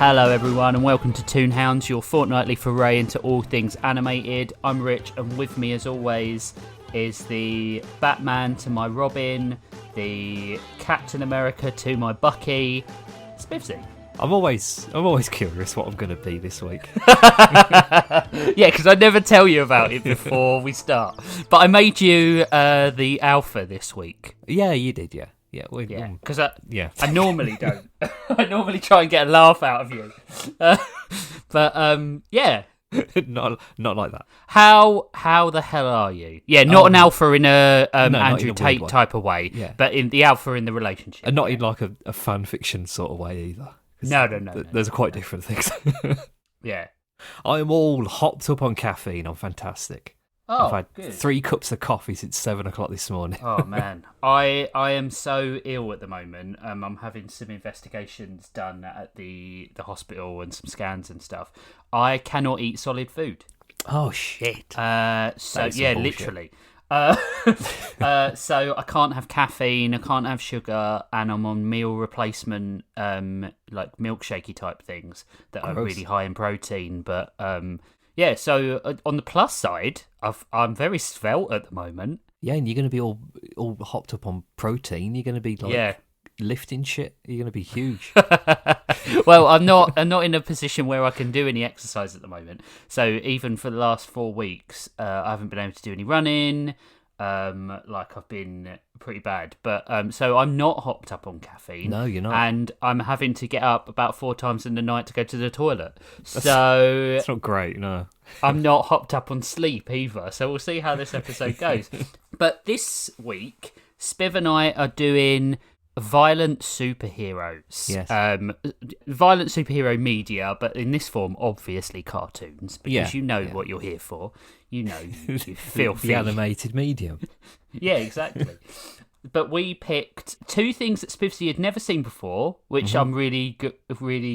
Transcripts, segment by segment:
Hello everyone and welcome to Toonhaaands, your fortnightly foray into all things animated. I'm Rich and with me as always is the Batman to my Robin, the Captain America to my Bucky, Spivsy. I'm always curious what I'm going to be this week. Yeah, because I never tell you about it before we start. But I made you the alpha this week. Yeah, you did, yeah. Yeah, because I normally don't. I normally try and get a laugh out of you. Yeah. not like that. How the hell are you? Yeah, not an alpha in a no, Andrew in a Tate type of way, but in the alpha in the relationship. And not in like a fan fiction sort of way either. No. Those are quite different things. Yeah. I'm all hopped up on caffeine. I'm fantastic. Oh, I've had good. 3 cups of coffee since 7 o'clock this morning. Oh man, I am so ill at the moment. I'm having some investigations done at the hospital and some scans and stuff. I cannot eat solid food. Oh shit. So yeah, literally. So I can't have caffeine, I can't have sugar, and I'm on meal replacement, like milkshakey type things that are really high in protein. But yeah, so on the plus side, I'm very svelte at the moment. Yeah, and you're going to be all hopped up on protein. You're going to be like lifting shit. You're going to be huge. Well, I'm not in a position where I can do any exercise at the moment. So even for the last 4 weeks, I haven't been able to do any running. Like I've been pretty bad, but so I'm not hopped up on caffeine. No, you're not. And I'm having to get up about 4 times in the night to go to the toilet. So it's not great, no. I'm not hopped up on sleep either. So we'll see how this episode goes. But this week, Spiv and I are doing violent superheroes. Yes. Violent superhero media, but in this form, obviously cartoons, because you know what you're here for. You know, you filthy. The animated medium. Yeah, exactly. But we picked 2 things that Spivsy had never seen before, which I'm really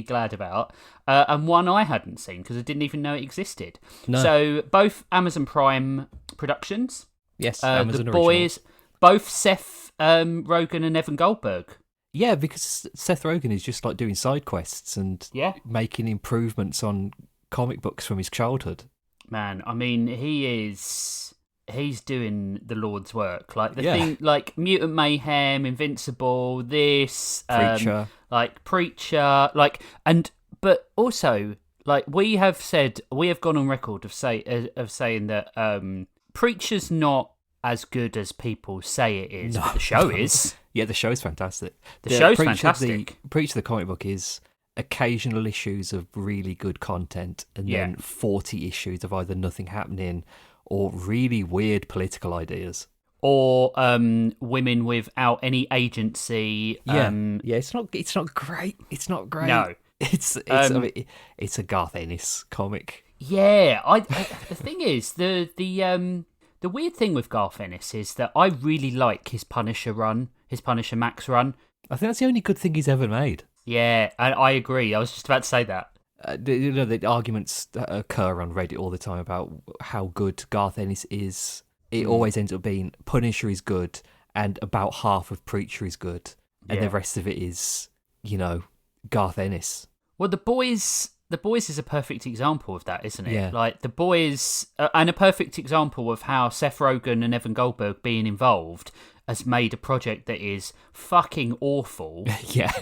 glad about, and one I hadn't seen because I didn't even know it existed. No. So both Amazon Prime productions. Yes, Amazon the originals. boys, both Seth Rogen and Evan Goldberg. Yeah, because Seth Rogen is just like doing side quests and making improvements on comic books from his childhood. Man, I mean, he's doing the Lord's work. Like the thing, like Mutant Mayhem, Invincible, this Preacher, but also like we have gone on record of saying that Preacher's not as good as people say it is, but the show is. Yeah, the show's fantastic. The show's fantastic. Preacher the comic book is occasional issues of really good content and then 40 issues of either nothing happening or really weird political ideas. Or women without any agency. It's not great. It's not great. No. It's a Garth Ennis comic. Yeah, the thing is, the weird thing with Garth Ennis is that I really like his Punisher Max run. I think that's the only good thing he's ever made. Yeah, I agree. I was just about to say that. The arguments that occur on Reddit all the time about how good Garth Ennis is. It always ends up being Punisher is good and about half of Preacher is good. And the rest of it is, Garth Ennis. Well, The Boys is a perfect example of that, isn't it? Yeah. Like, The Boys, and a perfect example of how Seth Rogen and Evan Goldberg being involved has made a project that is fucking awful,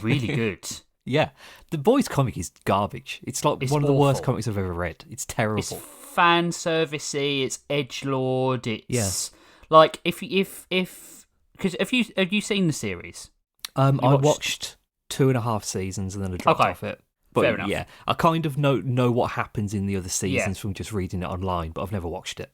really good. Yeah. The Boys comic is garbage. It's one of the worst comics I've ever read. It's terrible. It's fan servicey, it's edgelord, it's like because have you seen the series? I watched 2.5 seasons and then I dropped off it. But fair enough. Yeah, I kind of know what happens in the other seasons from just reading it online, but I've never watched it.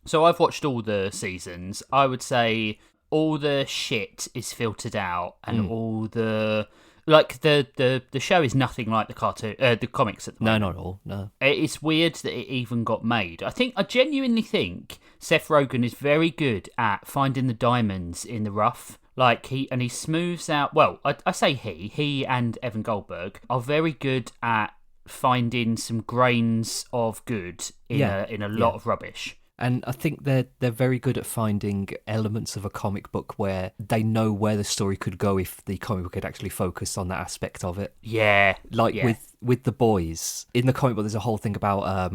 So I've watched all the seasons. I would say all the shit is filtered out, and all the the show is nothing like the cartoon, the comics at the moment. No, not at all. No, it's weird that it even got made. I genuinely think Seth Rogen is very good at finding the diamonds in the rough. Like he smooths out. Well, I say he and Evan Goldberg are very good at finding some grains of good in a lot of rubbish. And I think they're very good at finding elements of a comic book where they know where the story could go if the comic book had actually focused on that aspect of it. Yeah. Like with The Boys, in the comic book there's a whole thing about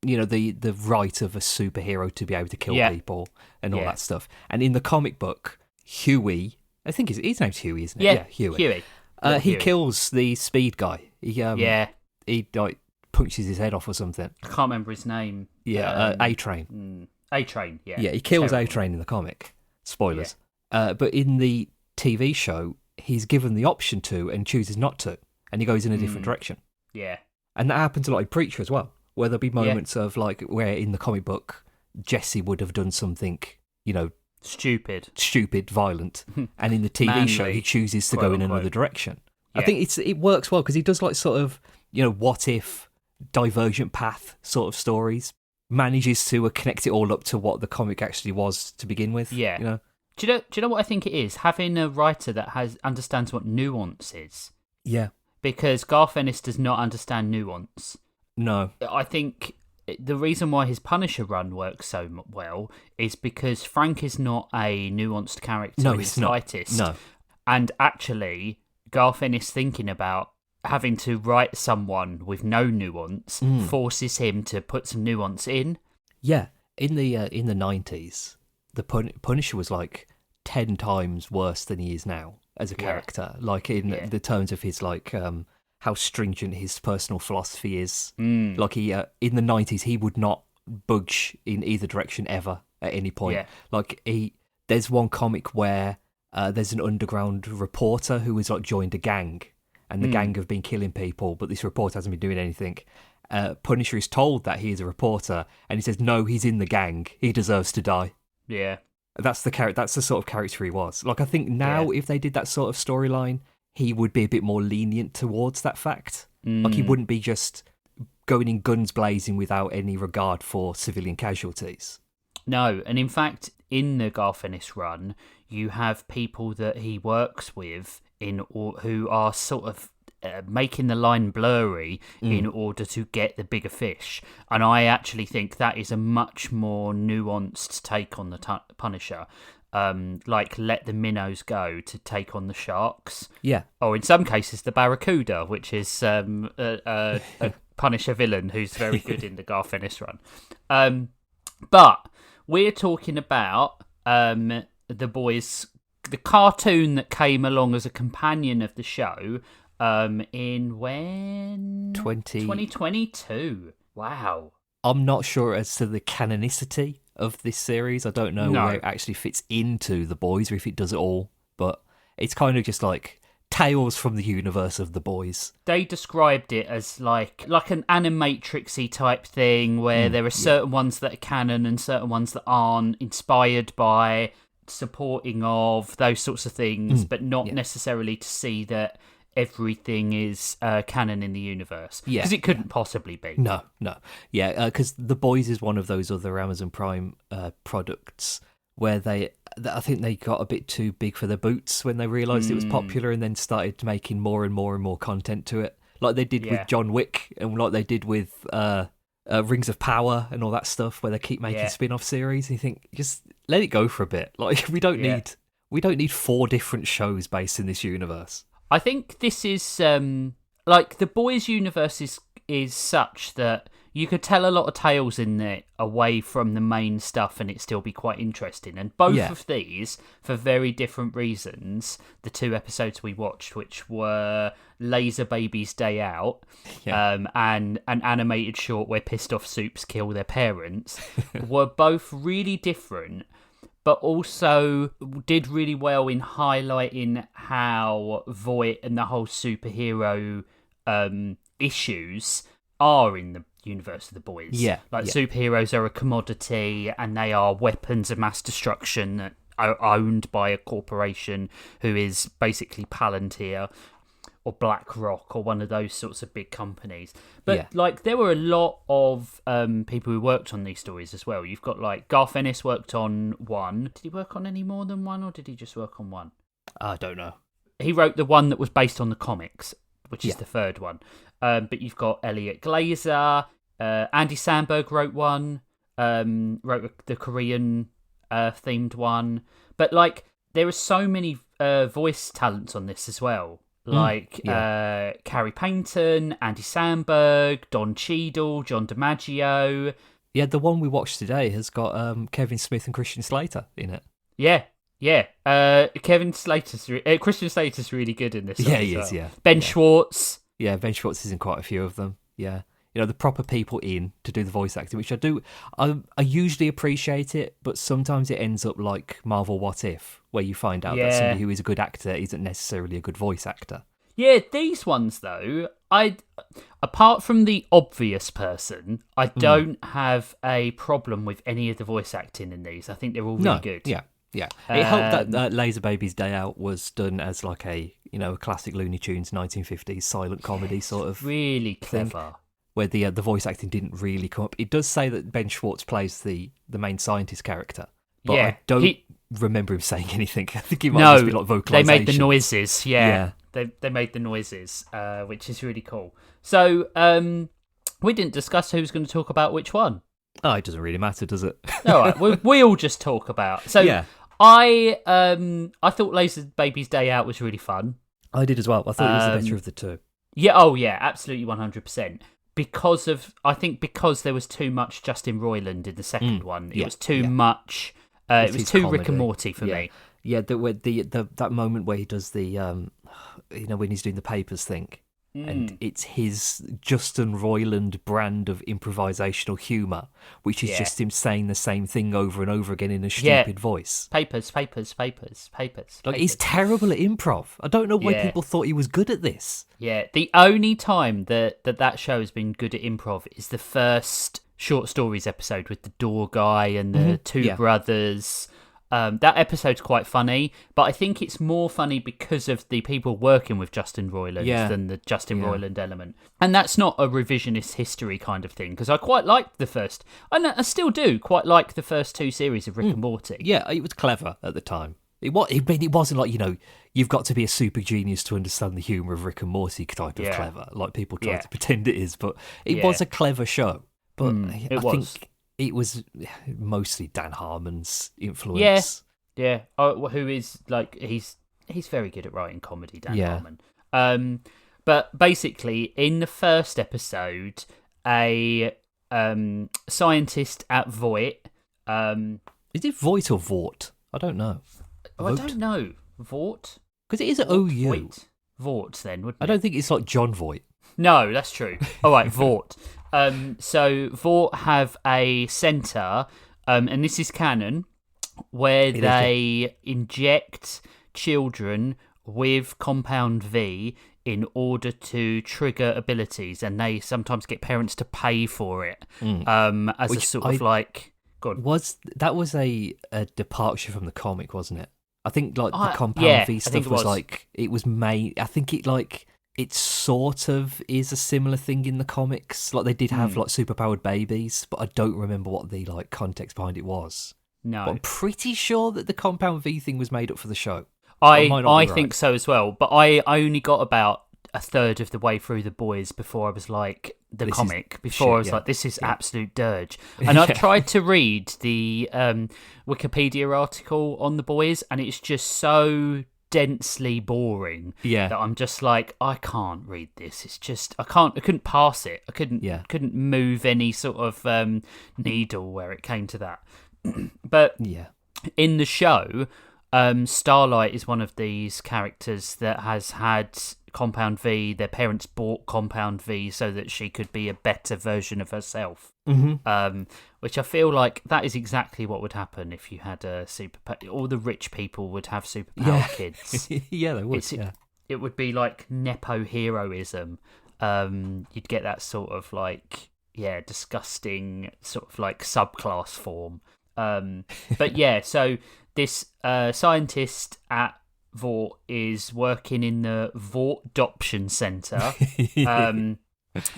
the right of a superhero to be able to kill people and all that stuff. And in the comic book, Huey, I think his name's Huey, isn't it? Yeah, Huey. Huey. He kills the speed guy. He like punches his head off or something. I can't remember his name. Yeah, A-Train. A-Train, yeah. Yeah, he kills A-Train in the comic. Spoilers. Yeah. But in the TV show, he's given the option to and chooses not to, and he goes in a different direction. Yeah. And that happens a lot in Preacher as well, where there'll be moments of like where in the comic book, Jesse would have done something, stupid, violent, and in the TV show, he chooses to go in another direction. Yeah. I think it works well because he does like sort of, what if, divergent path sort of stories, manages to connect it all up to what the comic actually was to begin with. Yeah. Do you know what I think it is? Having a writer that understands what nuance is. Yeah. Because Garth Ennis does not understand nuance. No. I think the reason why his Punisher run works so well is because Frank is not a nuanced character in the slightest. No. And actually, Garth Ennis thinking about having to write someone with no nuance forces him to put some nuance in. Yeah, in the 90s, the Punisher was like 10 times worse than he is now as a character. Like in the terms of his like how stringent his personal philosophy is. Like he in the 90s, he would not budge in either direction ever at any point. Yeah. Like there's one comic where there's an underground reporter who has like joined a gang. And the gang have been killing people, but this reporter hasn't been doing anything. Punisher is told that he is a reporter, and he says, no, he's in the gang. He deserves to die. Yeah. That's the sort of character he was. Like, I think now, if they did that sort of storyline, he would be a bit more lenient towards that fact. Like, he wouldn't be just going in guns blazing without any regard for civilian casualties. No, and in fact, in the Garth Ennis run, you have people that he works with who are sort of making the line blurry in order to get the bigger fish. And I actually think that is a much more nuanced take on the Punisher. Like let the minnows go to take on the sharks. Yeah. Or in some cases, the barracuda, which is a Punisher villain who's very good in the Garth Ennis run. But we're talking about The Boys, the cartoon that came along as a companion of the show in 2022. Wow. I'm not sure as to the canonicity of this series. I don't know where it actually fits into The Boys or if it does it all, but it's kind of just like tales from the universe of The Boys. They described it as like an animatrixy type thing where there are certain ones that are canon and certain ones that aren't, inspired by, supporting of, those sorts of things, but not necessarily to see that everything is canon in the universe. Because it couldn't possibly be. No. Yeah, because The Boys is one of those other Amazon Prime products where I think they got a bit too big for their boots when they realised it was popular and then started making more and more and more content to it. Like they did with John Wick and like they did with Rings of Power and all that stuff where they keep making spin-off series. And you think, just let it go for a bit. Like we don't need 4 different shows based in this universe. I think this is like the Boys universe is such that you could tell a lot of tales in it away from the main stuff and it still be quite interesting. And both of these, for very different reasons, the 2 episodes we watched, which were Laser Baby's Day Out and an animated short where pissed off soups kill their parents, were both really different, but also did really well in highlighting how Voight and the whole superhero issues are in the universe of The Boys. Superheroes are a commodity and they are weapons of mass destruction that are owned by a corporation who is basically Palantir or BlackRock or one of those sorts of big companies. But like there were a lot of people who worked on these stories as well. You've got like Garth Ennis worked on one. Did he work on any more than one or did he just work on one? I don't know. He wrote the one that was based on the comics, which is the 3rd one. But you've got Elliot Glazer, Andy Samberg wrote one, wrote the Korean themed one. But like, there are so many voice talents on this as well. Like Carrie Payton, Andy Samberg, Don Cheadle, John DiMaggio. Yeah, the one we watched today has got Kevin Smith and Christian Slater in it. Yeah. Christian Slater's really good in this. Yeah, he is. Yeah, Ben Schwartz. Yeah, Ben Schwartz is in quite a few of them. Yeah, the proper people in to do the voice acting, which I do. I usually appreciate it, but sometimes it ends up like Marvel What If, where you find out that somebody who is a good actor isn't necessarily a good voice actor. Yeah, these ones though, apart from the obvious person, I don't have a problem with any of the voice acting in these. I think they're all really good. Yeah. It helped that Laser Baby's Day Out was done as like a classic Looney Tunes 1950s silent comedy sort of really clever thing, where the voice acting didn't really come up. It does say that Ben Schwartz plays the main scientist character, but I don't remember him saying anything. I think he might just be like vocalization. They made the noises. Yeah. They made the noises, which is really cool. So we didn't discuss who's going to talk about which one. Oh, it doesn't really matter, does it? All right, we all just talk about. So yeah. I thought Laser Baby's Day Out was really fun. I did as well. I thought it was the better of the two. Yeah, absolutely 100%. Because there was too much Justin Roiland in the second one. It was too much. It was too comedy. Rick and Morty for me. Yeah, that moment where he does the when he's doing the papers thing, and it's his Justin Roiland brand of improvisational humour, which is just him saying the same thing over and over again in a stupid voice. Papers. Like, he's terrible at improv. I don't know why people thought he was good at this. Yeah, the only time that show has been good at improv is the first short stories episode with the door guy and the two brothers. That episode's quite funny, but I think it's more funny because of the people working with Justin Roiland than the Justin Roiland element. And that's not a revisionist history kind of thing, because I quite liked the first, and I still do quite like the first two series of Rick and Morty. Yeah, it was clever at the time. It wasn't like, you've got to be a super genius to understand the humour of Rick and Morty type of clever, like people try to pretend it is, but it was a clever show. But I think it was mostly Dan Harmon's influence. Yeah. Who is like he's very good at writing comedy, Dan Harmon. But basically, in the first episode, a scientist at Voight. Is it Voight or Vought? I don't know. I don't know. Vought? Because it is an OU. Vought, then, wouldn't it? I don't think it's like John Voight. No, that's true. All right, Vought. So Vought have a centre, and this is canon, where they inject children with Compound V in order to trigger abilities, and they sometimes get parents to pay for it. As which a sort of like... God. Was a departure from the comic, wasn't it? I think like the Compound V stuff was like, it was made... I think it sort of is a similar thing in the comics. Like, they did have like superpowered babies, but I don't remember what the like context behind it was. No, but I'm pretty sure that the Compound V thing was made up for the show. I think so as well. But I only got about a third of the way through The Boys before I was like this is absolute dirge. And I tried to read the Wikipedia article on The Boys, and it's just so densely boring that I'm just like, I can't read this. It's just I couldn't pass it. I couldn't move any sort of needle where it came to that. But in the show, Starlight is one of these characters that has had Compound V. Their parents bought Compound V so that she could be a better version of herself. Which I feel like that is exactly what would happen if you had a all the rich people would have superpower kids. Yeah, they would. It would be like Nepo heroism. You'd get that sort of like disgusting sort of like subclass form. But so this scientist at Vought is working in the Vought Adoption Centre,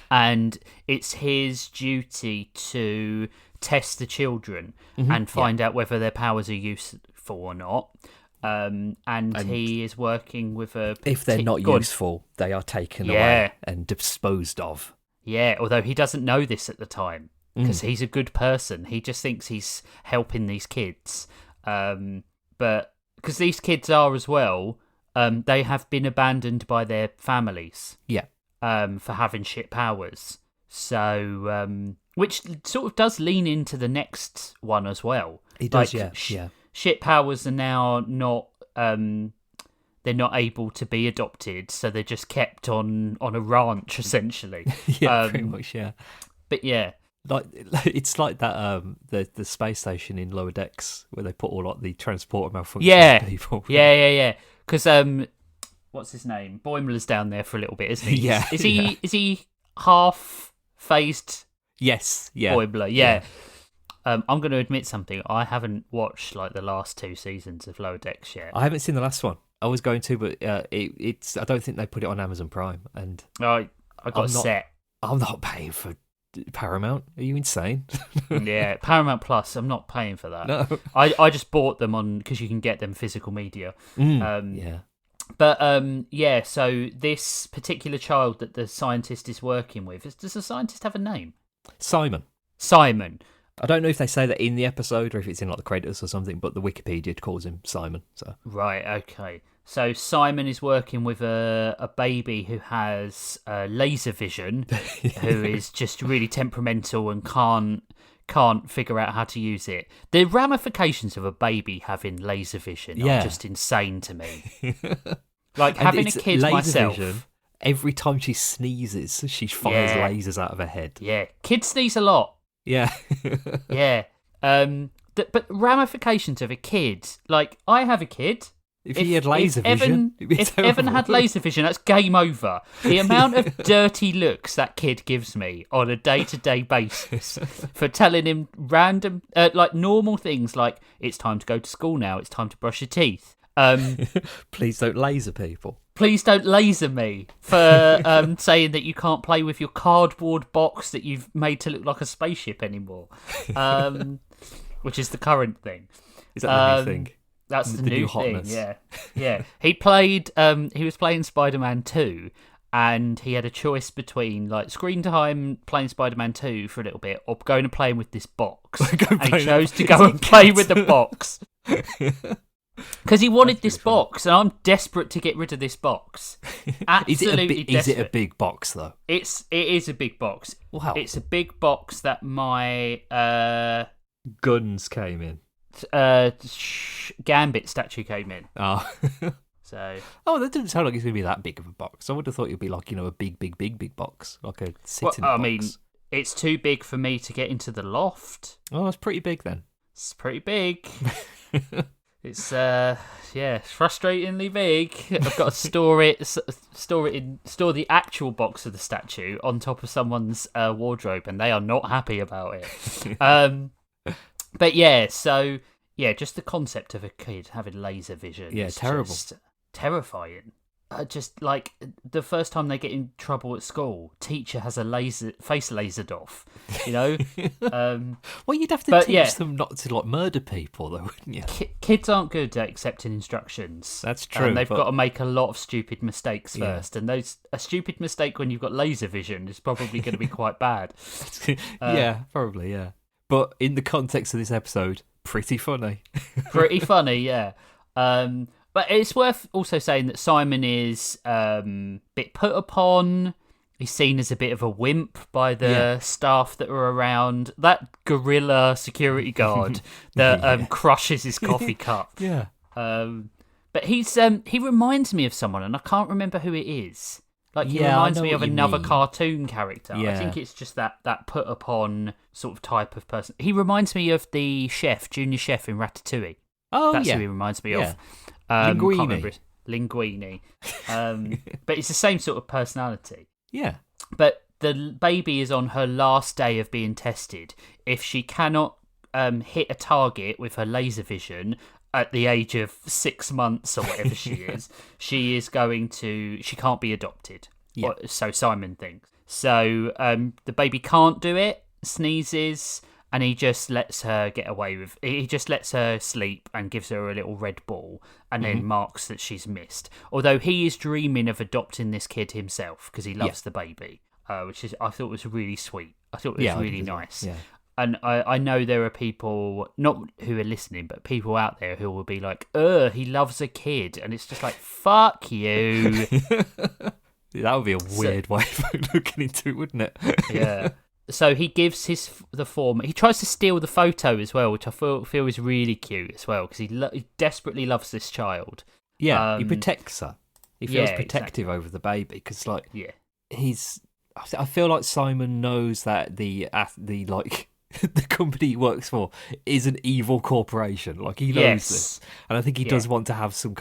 and it's his duty to test the children and find out whether their powers are useful or not. And he is working with a... If they're not useful, they are taken away and disposed of. Yeah, although he doesn't know this at the time. because he's a good person. He just thinks he's helping these kids. But because these kids are as well, they have been abandoned by their families. Yeah. For having shit powers. So, which sort of does lean into the next one as well. It does, Shit powers are now not, they're not able to be adopted, so they're just kept on a ranch, essentially. Yeah, pretty much, yeah. But yeah. It's like that, the space station in Lower Decks, where they put all like the transporter malfunctions people. Yeah. Because, what's his name? Boimler's down there for a little bit, isn't he? Yeah. Is he half phased? Yes. Yeah. Boimler. Yeah. I'm going to admit something. I haven't watched like the last 2 seasons of Lower Decks yet. I haven't seen the last one. I was going to, but it's. I don't think they put it on Amazon Prime, and I got set. I'm not paying for Paramount. Are you insane? Yeah, Paramount Plus. I'm not paying for that. No. I just bought them on because you can get them physical media. Yeah. But yeah. So this particular child that the scientist is working with, does the scientist have a name? Simon. I don't know if they say that in the episode or if it's in like the credits or something, but the Wikipedia calls him Simon. So right, okay. So Simon is working with a baby who has laser vision, who is just really temperamental and can't figure out how to use it. The ramifications of a baby having laser vision are just insane to me. Like having a kid myself. Vision, every time she sneezes, she fires lasers out of her head. Yeah, kids sneeze a lot. Yeah. Yeah. But ramifications of a kid, like I have a kid. If he had laser vision, if Evan had laser vision, that's game over. The amount of dirty looks that kid gives me on a day-to-day basis for telling him random, like normal things, like it's time to go to school now, it's time to brush your teeth. Please don't laser people. Please don't laser me for saying that you can't play with your cardboard box that you've made to look like a spaceship anymore, which is the current thing. Is that the new thing? That's the new thing, hotness. yeah. He was playing Spider-Man 2, and he had a choice between like screen time playing Spider-Man 2 for a little bit, or going and playing with this box. And he chose to go and play with the box. Because he wanted this box, and I'm desperate to get rid of this box. Absolutely desperate. Is it a big box, though? It is a big box. Wow. It's a big box that my... guns came in. Gambit statue came in. Oh. So. Oh, that doesn't sound like it's going to be that big of a box. I would have thought it would be like, a big box. Like a sitting box. I mean, it's too big for me to get into the loft. Oh, it's pretty big then. It's pretty big. It's frustratingly big. I've got to store the actual box of the statue on top of someone's wardrobe, and they are not happy about it. But yeah, so yeah, just the concept of a kid having laser vision. Yeah, is terrible, just terrifying. Just like the first time they get in trouble at school, teacher has a face lasered off. Well, you'd have to teach them not to like murder people, though, wouldn't you? Kids aren't good at accepting instructions. That's true. And they've got to make a lot of stupid mistakes first, and a stupid mistake when you've got laser vision is probably going to be quite bad. Yeah, probably, yeah. But in the context of this episode, pretty funny. Pretty funny, yeah. But it's worth also saying that Simon is a bit put upon. He's seen as a bit of a wimp by the staff that are around. That gorilla security guard that crushes his coffee cup. Yeah. But he reminds me of someone, and I can't remember who it is. Like, he reminds me of another cartoon character. Yeah. I think it's just that put upon sort of type of person. He reminds me of the chef, junior chef in Ratatouille. Oh, That's who he reminds me of. Linguini. But it's the same sort of personality. Yeah. But the baby is on her last day of being tested. If she cannot hit a target with her laser vision at the age of 6 months or whatever she is, she can't be adopted. Yeah. So Simon thinks. So the baby can't do it, sneezes, and he just lets her get away with it. He just lets her sleep and gives her a little red ball and then marks that she's missed. Although he is dreaming of adopting this kid himself because he loves the baby, which I thought was really sweet. I thought it was really I nice. Yeah. And I know there are people, not who are listening, but people out there who will be like, he loves a kid. And it's just like, fuck you. That would be a weird way of looking into it, wouldn't it? Yeah. So he gives the form. He tries to steal the photo as well, which I feel is really cute as well, because he desperately loves this child. Yeah, he protects her. He feels protective exactly. over the baby, because Yeah. I feel like Simon knows that the the company he works for is an evil corporation. Like, he knows this, and I think he does want to have some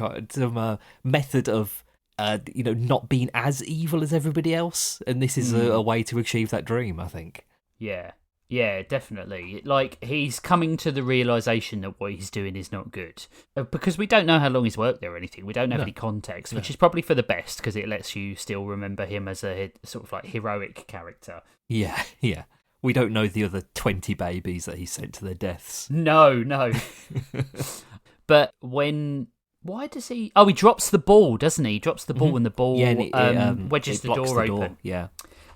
method of not being as evil as everybody else, and this is a way to achieve that dream, I think. Yeah, definitely. Like, he's coming to the realisation that what he's doing is not good. Because we don't know how long he's worked there or anything. We don't have any context, which is probably for the best, because it lets you still remember him as a sort of like heroic character. Yeah. We don't know the other 20 babies that he sent to their deaths. No. But why does he... Oh, he drops the ball, doesn't he? He drops the ball and the ball wedges the door open. Yeah.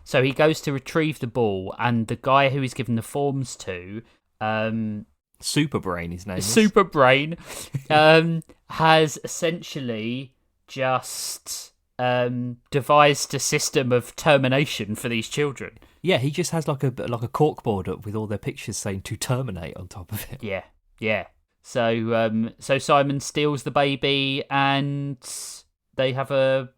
So he goes to retrieve the ball, and the guy who he's given the forms to... Superbrain, his name is. Superbrain has essentially just devised a system of termination for these children. Yeah, he just has like a corkboard up with all their pictures saying to terminate on top of it. Yeah. So Simon steals the baby, and they have a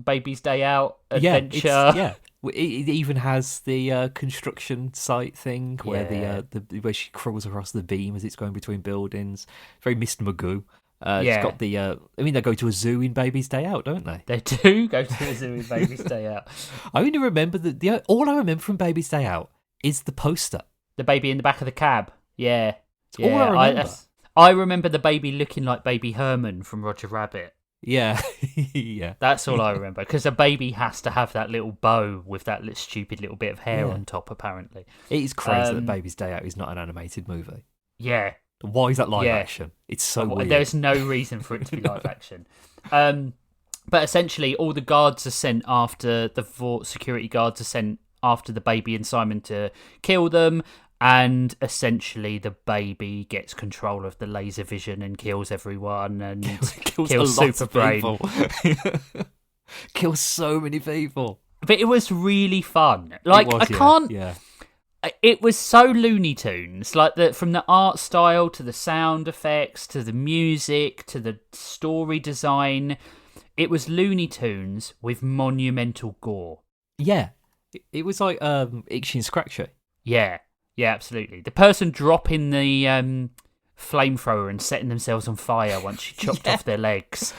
baby's day out adventure. It even has the construction site thing where where she crawls across the beam as it's going between buildings. Very Mr. Magoo. It's got the. They go to a zoo in Baby's Day Out, don't they? They do go to a zoo in Baby's Day Out. I only remember all I remember from Baby's Day Out is the poster. The baby in the back of the cab. Yeah. All I remember. I remember the baby looking like Baby Herman from Roger Rabbit. Yeah, yeah. That's all I remember, because a baby has to have that little bow with that stupid little bit of hair on top, apparently. It is crazy that Baby's Day Out is not an animated movie. Yeah. Why is that live action? It's so weird. There's no reason for it to be live action. But essentially, all the guards are sent after, security guards are sent after the baby and Simon to kill them. And essentially, the baby gets control of the laser vision and kills everyone and kills Superbrain. Kills so many people. But it was really fun. Like, it was so Looney Tunes. Like, from the art style to the sound effects to the music to the story design, it was Looney Tunes with monumental gore. Yeah, it was like Itchy and Scratchy. Yeah, absolutely. The person dropping the flamethrower and setting themselves on fire once she chopped off their legs.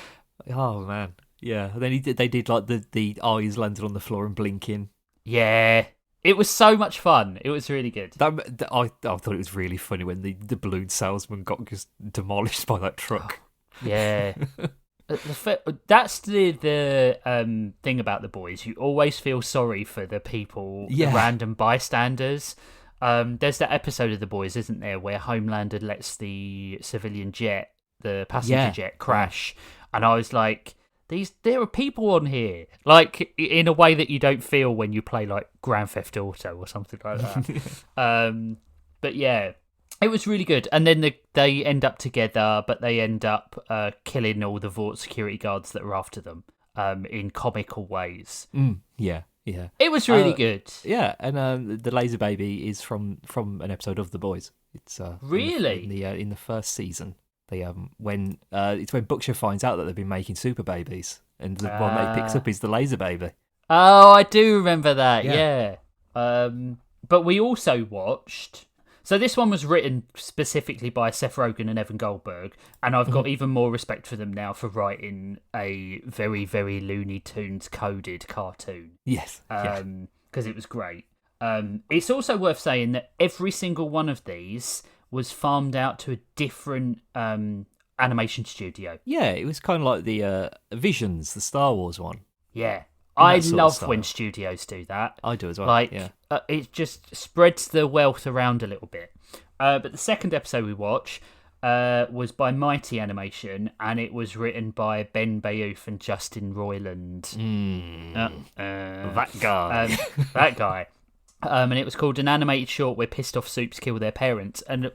Oh man, yeah. And then they did like the eyes landed on the floor and blinking. Yeah, it was so much fun. It was really good. I thought it was really funny when the balloon salesman got just demolished by that truck. Yeah. That's the thing about The Boys. You always feel sorry for the people, the random bystanders. There's that episode of The Boys, isn't there, where Homelander lets the civilian jet, the passenger jet, crash, and I was like, there are people on here, like, in a way that you don't feel when you play like Grand Theft Auto or something like that. But yeah, it was really good. And then they end up together, but they end up killing all the Vought security guards that are after them in comical ways. Yeah. It was really good. Yeah, and the laser baby is from an episode of The Boys. It's really in the first season. They when Butcher finds out that they've been making super babies, and the one that he picks up is the laser baby. Oh, I do remember that. Yeah. But we also watched. So this one was written specifically by Seth Rogen and Evan Goldberg, and I've got even more respect for them now for writing a very, very Looney Tunes coded cartoon. Yes. Because it was great. It's also worth saying that every single one of these was farmed out to a different animation studio. Yeah, it was kind of like the Visions, the Star Wars one. Yeah. I love when studios do that. I do as well. Like, it just spreads the wealth around a little bit. But the second episode we watched was by Mighty Animation, and it was written by Ben Bayouth and Justin Roiland. That guy. That guy. and it was called An Animated Short Where Pissed Off Soups Kill Their Parents. And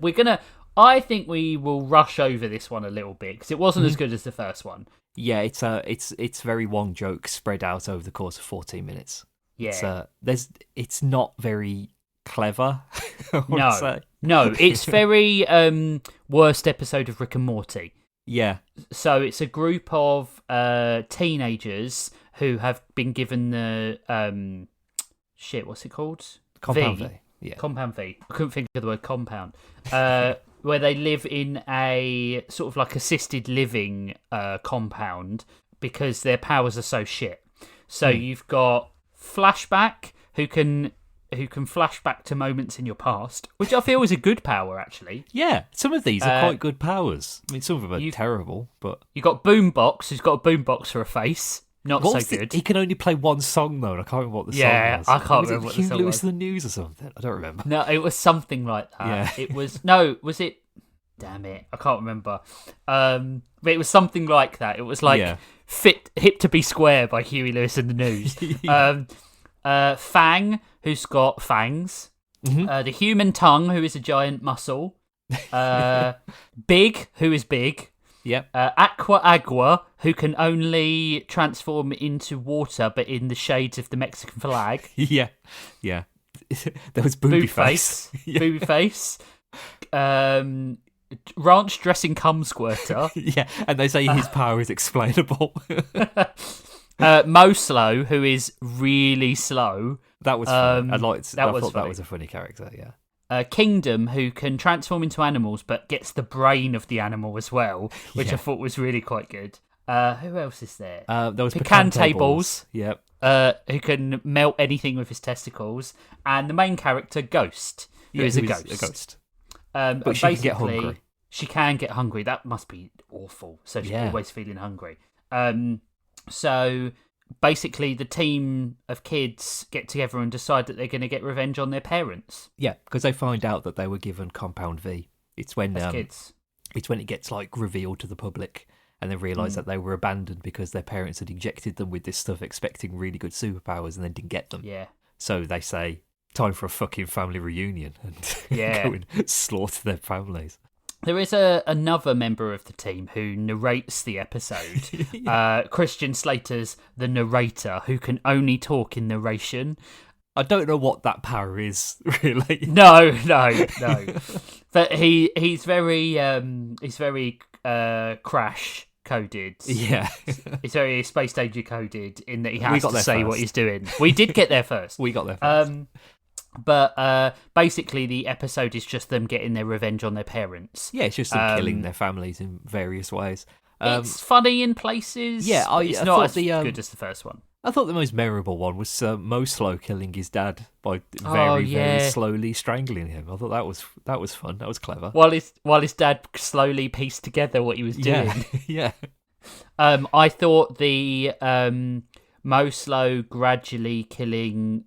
I think we will rush over this one a little bit because it wasn't as good as the first one. Yeah, it's very one joke spread out over the course of 14 minutes. Yeah, it's not very clever. No, it's very worst episode of Rick and Morty. Yeah. So it's a group of teenagers who have been given the what's it called? Compound V. Yeah. Compound V. I couldn't think of the word compound. Where they live in a sort of like assisted living compound because their powers are so shit. So you've got Flashback, who can flash back to moments in your past, which I feel is a good power, actually. Yeah, some of these are quite good powers. I mean, some of them are terrible, but... You got Boombox, who's got a boombox for a face. Not so good. He can only play one song, though, and I can't remember what the song was. Yeah, I can't remember what the Hugh song Lewis was. and the News or something? I don't remember. No, it was something like that. Yeah. It was... No, was it... Damn it, I can't remember. But it was something like that. It was like Hip to Be Square by Huey Lewis and the News. Fang, who's got fangs. Mm-hmm. The Human Tongue, who is a giant muscle. Big, who is big. Yep. Aqua Agua, who can only transform into water, but in the shades of the Mexican flag. Yeah. There was Booby Face. Booby Face. Ranch Dressing Cum Squirter. Yeah, and they say his power is explainable. Mo Slow, who is really slow. That was funny. I thought funny. That was a funny character, yeah. Kingdom, who can transform into animals but gets the brain of the animal as well, which I thought was really quite good. Who else is there? There was Picantables. Yep. Who can melt anything with his testicles, and the main character Ghost, who is a ghost. But she can get hungry. She can get hungry. That must be awful. So she's always feeling hungry. So basically, the team of kids get together and decide that they're going to get revenge on their parents. Yeah, because they find out that they were given Compound V. It's when kids. It's when it gets like revealed to the public, and they realise that they were abandoned because their parents had injected them with this stuff, expecting really good superpowers, and then didn't get them. Yeah. So they say, "Time for a fucking family reunion," and go and slaughter their families. There is another member of the team who narrates the episode. Christian Slater's the narrator, who can only talk in narration. I don't know what that power is, really. No. But he's very crash coded. Yeah. He's very Space Danger coded in that he has to say what he's doing. We did get there first. We got there first. But basically, the episode is just them getting their revenge on their parents. Yeah, it's just them killing their families in various ways. It's funny in places. Yeah, it's not as good as the first one. I thought the most memorable one was Mo Slow killing his dad by very slowly strangling him. I thought that was fun. That was clever. While his dad slowly pieced together what he was doing. Yeah. I thought the Mo Slow gradually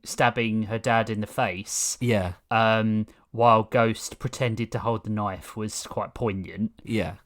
stabbing her dad in the face. Yeah. While Ghost pretended to hold the knife was quite poignant. Yeah.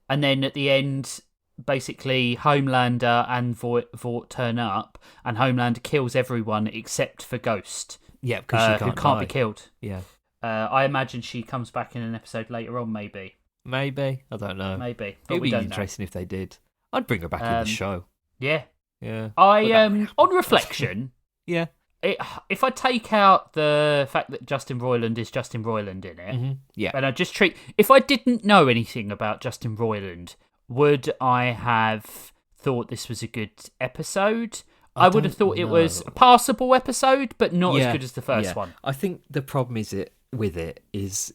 And then at the end, basically, Homelander and Vought turn up, and Homelander kills everyone except for Ghost. Yeah, because who can't be killed. Yeah. I imagine she comes back in an episode later on, maybe. Maybe. I don't know. Maybe. It would be interesting if they did. I'd bring her back in the show. Yeah. Yeah. On reflection... Yeah. If I take out the fact that Justin Roiland is Justin Roiland in it, and I just if I didn't know anything about Justin Roiland, would I have thought this was a good episode? I would have thought it was a passable episode, but not as good as the first one. I think the problem is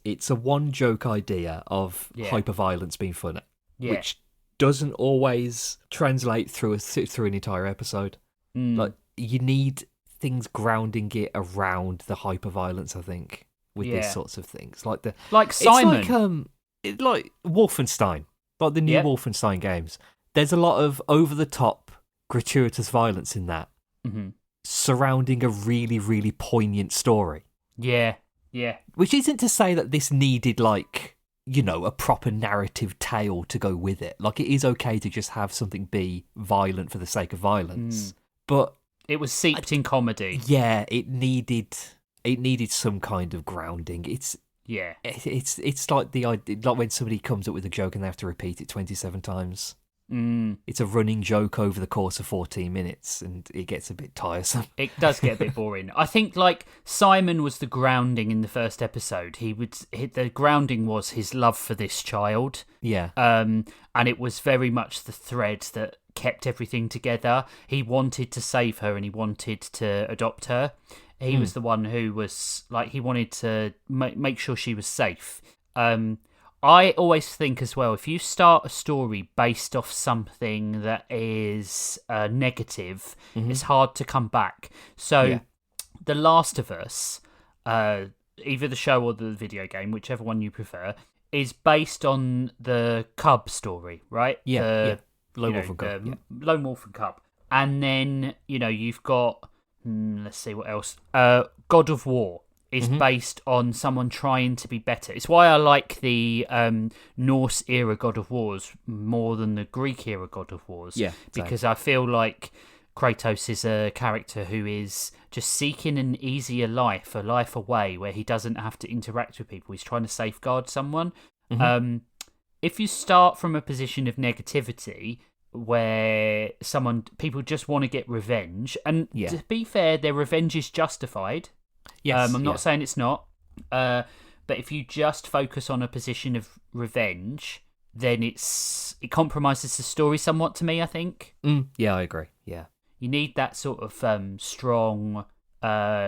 it's a one joke idea of hyperviolence being fun, which doesn't always translate through an entire episode. Like you need things grounding it around the hyperviolence, I think, with these sorts of things. Like Simon. It's like Wolfenstein, like the new Wolfenstein games. There's a lot of over-the-top, gratuitous violence in that, surrounding a really, really poignant story. Yeah. Which isn't to say that this needed, a proper narrative tale to go with it. Like, it is okay to just have something be violent for the sake of violence. But It was seeped in comedy. Yeah, it needed some kind of grounding. It's like the idea, like when somebody comes up with a joke and they have to repeat it 27 times. It's a running joke over the course of 14 minutes, and it gets a bit tiresome. It does get a bit boring. I think like Simon was the grounding in the first episode. The grounding was his love for this child. Yeah. And it was very much the thread that kept everything together. He wanted to save her and he wanted to adopt her. He was the one who was like, he wanted to make sure she was safe. I always think as well, if you start a story based off something that is negative, it's hard to come back. So, The Last of Us, either the show or the video game, whichever one you prefer, is based on the Cub story, right? Yeah, Lone Wolf and Cub. Lone Wolf and Cub. And then, you've got, let's see what else. God of War is based on someone trying to be better. It's why I like the Norse era God of Wars more than the Greek era God of Wars. Yeah, because I feel like Kratos is a character who is just seeking an easier life, a life away where he doesn't have to interact with people. He's trying to safeguard someone. If you start from a position of negativity where people just want to get revenge, and to be fair, their revenge is justified. Yes, I'm not saying it's not, but if you just focus on a position of revenge, then it compromises the story somewhat to me, I think. Yeah, I agree. Yeah, you need that sort of strong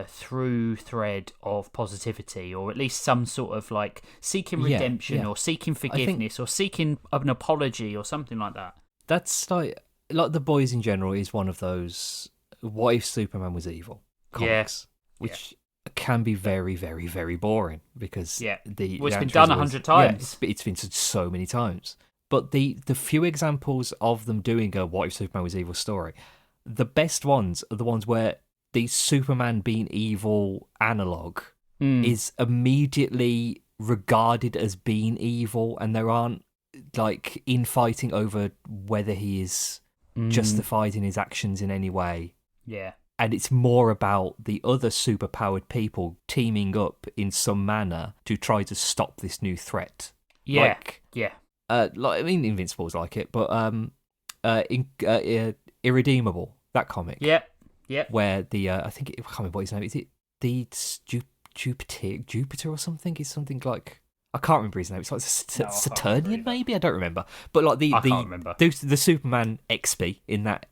through thread of positivity, or at least some sort of like seeking redemption or seeking forgiveness or seeking an apology or something like that. That's like The Boys in general is one of those what if Superman was evil comics, which can be very, very, very boring because it's been done 100 times. It's been said so many times. But the few examples of them doing a what if Superman was evil story, the best ones are the ones where the Superman being evil analog is immediately regarded as being evil, and there aren't like infighting over whether he is justified in his actions in any way. Yeah. And it's more about the other superpowered people teaming up in some manner to try to stop this new threat. Invincible's like it, but Irredeemable, that comic. Yeah. Where the I can't remember what his name is. It the Jupiter or something? Is something like, I can't remember his name. It's like Saturnian, maybe. I don't remember. But like the Superman XP in that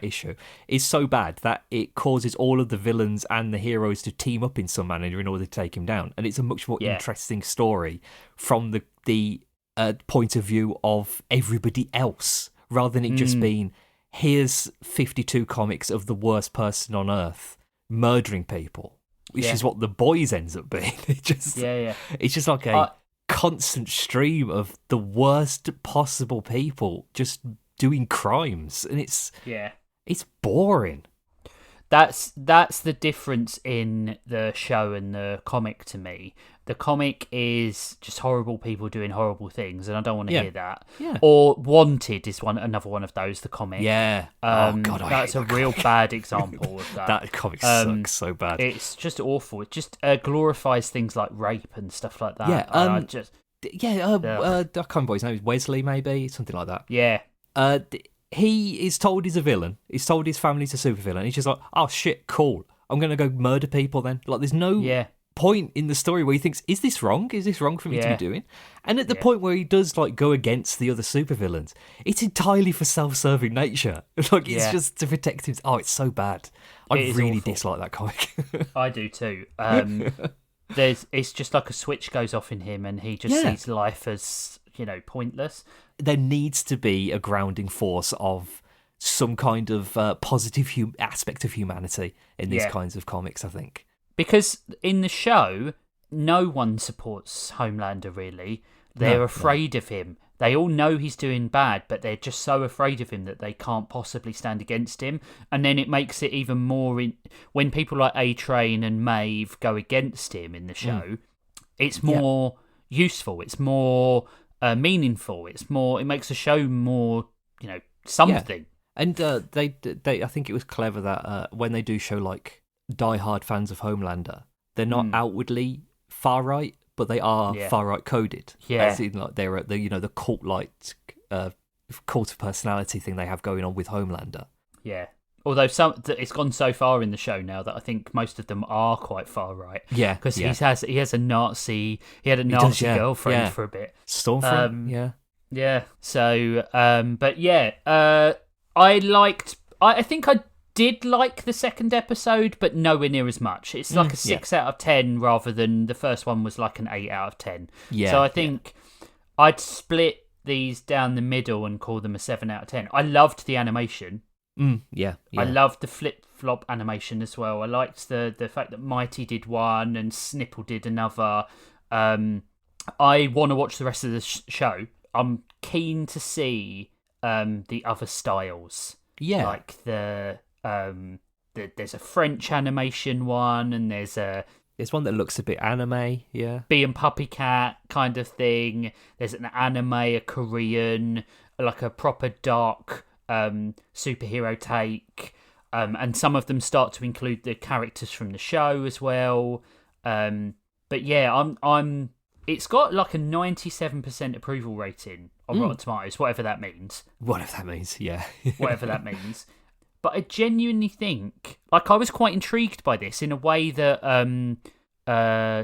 issue is so bad that it causes all of the villains and the heroes to team up in some manner in order to take him down. And it's a much more interesting story from the point of view of everybody else, rather than it just being, here's 52 comics of the worst person on Earth murdering people, which is what The Boys ends up being. It's just like a constant stream of the worst possible people just doing crimes, and it's boring. That's the difference in the show and the comic to me. The comic is just horrible people doing horrible things, and I don't want to hear that. Yeah. Or Wanted is another one of those. The comic. Yeah. That's a real bad example of that. That comic sucks so bad. It's just awful. It just glorifies things like rape and stuff like that. Yeah. I can't remember his name. Is Wesley, maybe something like that. Yeah. He is told he's a villain. He's told his family's a supervillain. He's just like, oh shit, cool. I'm going to go murder people then. Like, there's no point in the story where he thinks, is this wrong? Is this wrong for me to be doing? And at the point where he does like go against the other supervillains, it's entirely for self-serving nature. Like, it's just to protect him. Oh, it's so bad. I really dislike that comic. I do too. It's just like a switch goes off in him, and he just sees life as, pointless. There needs to be a grounding force of some kind of positive aspect of humanity in these kinds of comics, I think. Because in the show, no one supports Homelander, really. They're afraid of him. They all know he's doing bad, but they're just so afraid of him that they can't possibly stand against him. And then it makes it even more... when people like A-Train and Maeve go against him in the show, it's more useful. It's more... meaningful. It makes the show more, something. And they, I think it was clever that when they do show like die-hard fans of Homelander, they're not outwardly far right, but they are far right coded. Yeah, as in, like they're the cult-like cult of personality thing they have going on with Homelander. Yeah. Although it's gone so far in the show now that I think most of them are quite far right. Yeah, because he had a Nazi girlfriend for a bit. Stormfront, yeah. So, but yeah, I think I did like the second episode, but nowhere near as much. It's like a 6 out of 10 rather than the first one was like an 8 out of 10. Yeah. So I think I'd split these down the middle and call them a 7 out of 10. I loved the animation. Yeah. I loved the flip-flop animation as well. I liked the fact that Mighty did one and Snipple did another. I want to watch the rest of the show. I'm keen to see the other styles. Yeah. Like there's a French animation one, and there's one that looks a bit anime, yeah. Bee and Puppy Cat kind of thing. There's an anime, a Korean, like a proper dark superhero take. And some of them start to include the characters from the show as well. But yeah, it's got like a 97% approval rating on Rotten Tomatoes, whatever that means. Whatever that means, yeah. Whatever that means. But I genuinely think, like, I was quite intrigued by this in a way that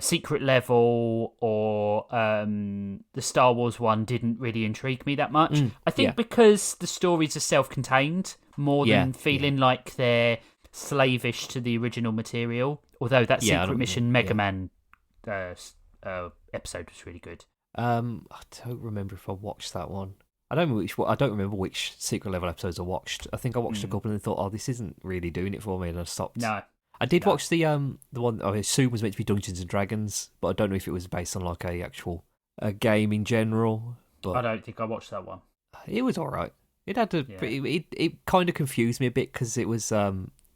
Secret Level or the Star Wars one didn't really intrigue me that much. I think because the stories are self-contained more than feeling like they're slavish to the original material. Although that Secret Mission Mega Man episode was really good. I don't remember if I watched that one. I don't remember which Secret Level episodes I watched. I think I watched a couple and thought, this isn't really doing it for me, and I stopped. No. I did watch the one I assume was meant to be Dungeons and Dragons, but I don't know if it was based on like a game in general. But I don't think I watched that one. It was all right. It had it kind of confused me a bit because it was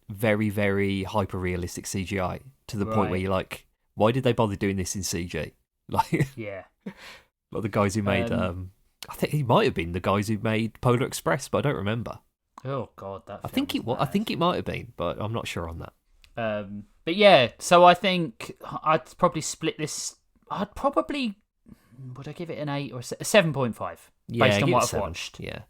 very, very hyper realistic CGI to the point where you're like, why did they bother doing this in CG? Like, like the guys who made I think he might have been the guys who made Polar Express, but I don't remember. Oh God, that I think it was. I think it might have been, but I'm not sure on that. But yeah, so I think I'd probably split this. Would I give it an 8 or a 7.5 based on what I've watched? Yeah.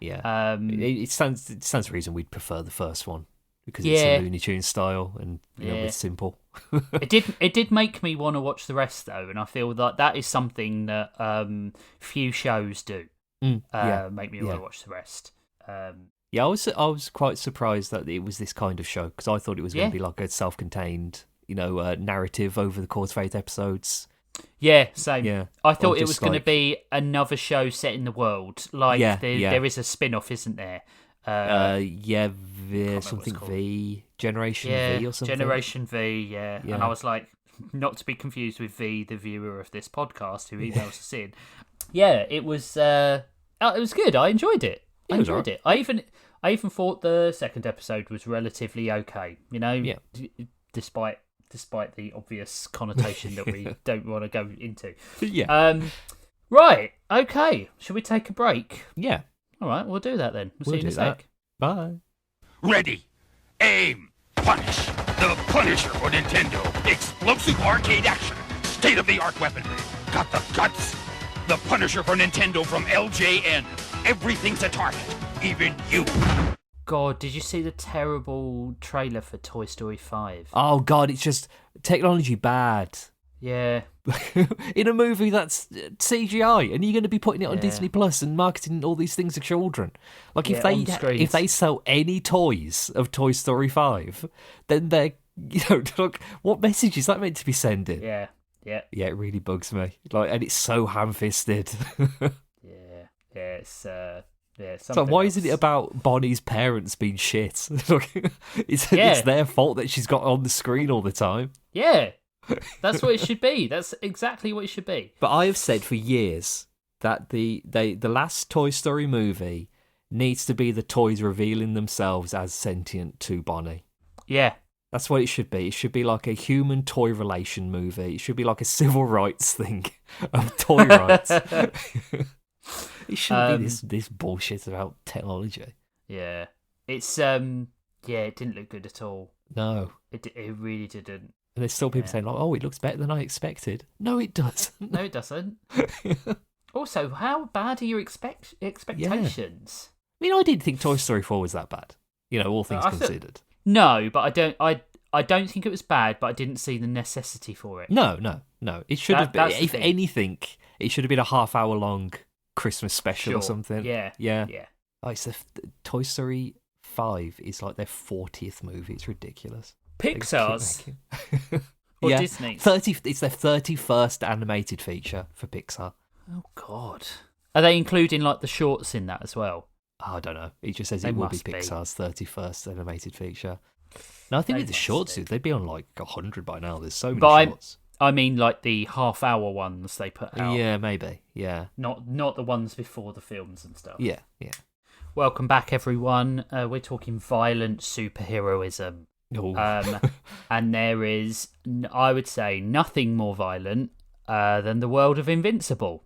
It stands to reason we'd prefer the first one because it's a Looney Tunes style and it's simple. It did make me want to watch the rest though, and I feel that is something that few shows do. Make me want to watch the rest. I was quite surprised that it was this kind of show because I thought it was going to be like a self-contained, narrative over the course of 8 episodes. Yeah, same. Yeah. I thought it was going to be another show set in the world. Like there is a spin-off, isn't there? Something V, Generation V or something. Generation V, yeah. And I was like, not to be confused with V, the viewer of this podcast who emails us in. Yeah, it was good. I enjoyed it. I even thought the second episode was relatively okay. Despite the obvious connotation that we don't want to go into. Yeah. Right. Okay. Should we take a break? Yeah. All right. We'll do that then. We'll see you in a sec. Bye. Ready, aim, punish. The Punisher for Nintendo. Explosive arcade action. State-of-the-art weaponry. Got the guts? The Punisher for Nintendo from LJN. Everything's a target. Even you. God, did you see the terrible trailer for Toy Story 5? Oh, God, it's just technology bad. Yeah. In a movie that's CGI, and you're going to be putting it on Disney Plus and marketing all these things to children. Like, if they sell any toys of Toy Story 5, then they're, look, what message is that meant to be sending? Yeah. Yeah, it really bugs me. Like, and it's so ham-fisted. It's so why isn't it about Bonnie's parents being shit? It's their fault that she's got on the screen all the time. Yeah, that's what it should be. That's exactly what it should be. But I have said for years that the last Toy Story movie needs to be the toys revealing themselves as sentient to Bonnie. Yeah. That's what it should be. It should be like a human-toy relation movie. It should be like a civil rights thing of toy rights. It shouldn't be this bullshit about technology. Yeah. It's it didn't look good at all. No. It really didn't. And there's still people saying, like, oh, it looks better than I expected. No, it doesn't. No, it doesn't. Also, how bad are your expectations? I mean, I didn't think Toy Story 4 was that bad. All things considered. No, but I don't think it was bad, but I didn't see the necessity for it. No. It should have been, if anything, it should have been a half-hour long Christmas special or something. Yeah. Oh, it's Toy Story 5 is like their 40th movie. It's ridiculous. Pixar's? Or Disney? It's their 31st animated feature for Pixar. Oh, God. Are they including, like, the shorts in that as well? Oh, I don't know. It just says it will be Pixar's 31st animated feature. No, I think with the shorts, they'd be on, like, 100 by now. There's so many shorts. I mean, like, the half-hour ones they put out. Yeah, maybe. Yeah. Not the ones before the films and stuff. Yeah. Welcome back, everyone. We're talking violent superheroism. And there is, I would say, nothing more violent than the world of Invincible.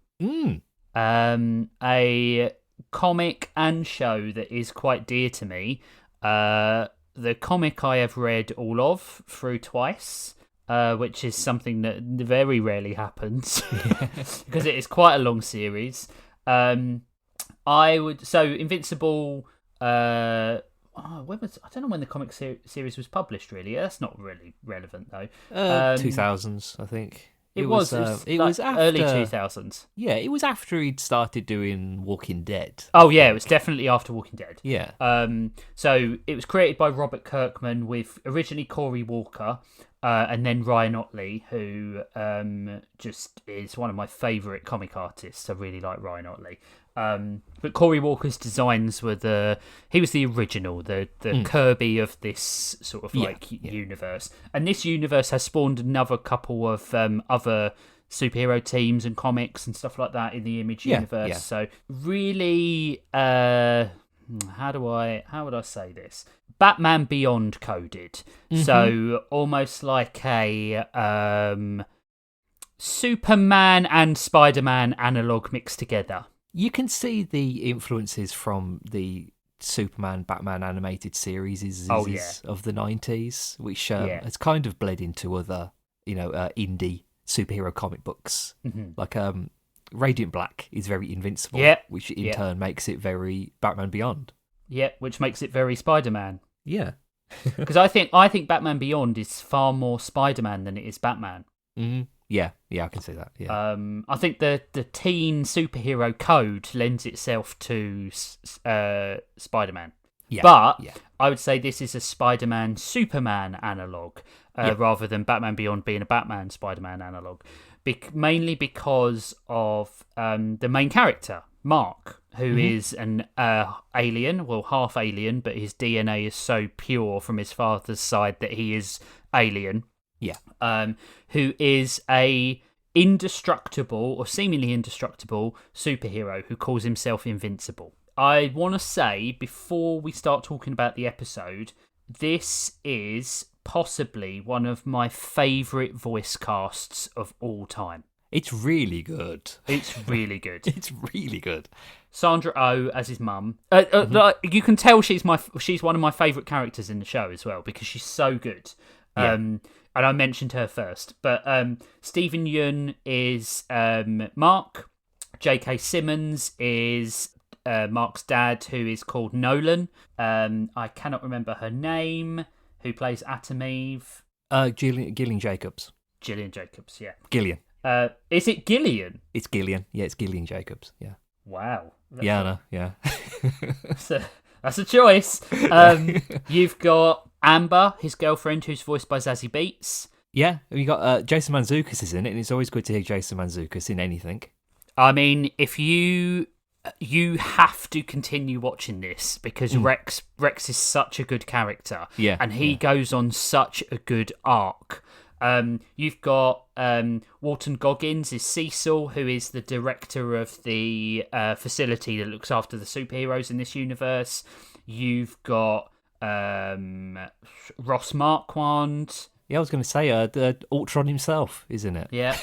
A comic and show that is quite dear to me. The comic I have read all of through twice, which is something that very rarely happens because it is quite a long series. Invincible. I don't know when the comic series was published. Really, that's not really relevant though. 2000s, I think. It was after, early 2000s. Yeah, it was after he'd started doing Walking Dead. Oh yeah, it was definitely after Walking Dead. Yeah. So it was created by Robert Kirkman with originally Cory Walker, and then Ryan Ottley, who just is one of my favourite comic artists. I really like Ryan Ottley. But Cory Walker's designs were he was the original, the Kirby of this sort of universe. And this universe has spawned another couple of other superhero teams and comics and stuff like that in the Image universe. Yeah. So really, how would I say this? Batman Beyond coded. Mm-hmm. So almost like a Superman and Spider-Man analog mixed together. You can see the influences from the Superman, Batman animated series of the 90s, which has kind of bled into other, indie superhero comic books. Mm-hmm. Like Radiant Black is very Invincible, which in turn makes it very Batman Beyond. Yeah, which makes it very Spider-Man. Yeah. Because I think Batman Beyond is far more Spider-Man than it is Batman. Mm-hmm. Yeah, I can see that. Yeah. I think the teen superhero code lends itself to Spider-Man. Yeah, but I would say this is a Spider-Man Superman analog rather than Batman Beyond being a Batman Spider-Man analog. Mainly because of the main character, Mark, who is an alien, well, half alien, but his DNA is so pure from his father's side that he is alien. Yeah. Who is a indestructible or seemingly indestructible superhero who calls himself Invincible. I want to say, before we start talking about the episode, this is possibly one of my favourite voice casts of all time. It's really good. It's really good. It's really good. Sandra Oh as his mum. You can tell she's one of my favourite characters in the show as well because she's so good. Yeah. And I mentioned her first, but Stephen Yeun is Mark. J.K. Simmons is Mark's dad, who is called Nolan. I cannot remember her name. Who plays Atom Eve? Gillian Jacobs. Gillian Jacobs, yeah. Gillian. Is it Gillian? It's Gillian. Yeah, it's Gillian Jacobs. Yeah. Wow. I know. Yeah. That's a choice. You've got Amber, his girlfriend, who's voiced by Zazie Beetz. Yeah, we got Jason Mantzoukas is in it, and it's always good to hear Jason Mantzoukas in anything. I mean, if you have to continue watching this because Rex is such a good character, and he goes on such a good arc. You've got Walton Goggins is Cecil, who is the director of the facility that looks after the superheroes in this universe. You've got Ross Marquand. Yeah, I was going to say Ultron himself, isn't it? Yeah.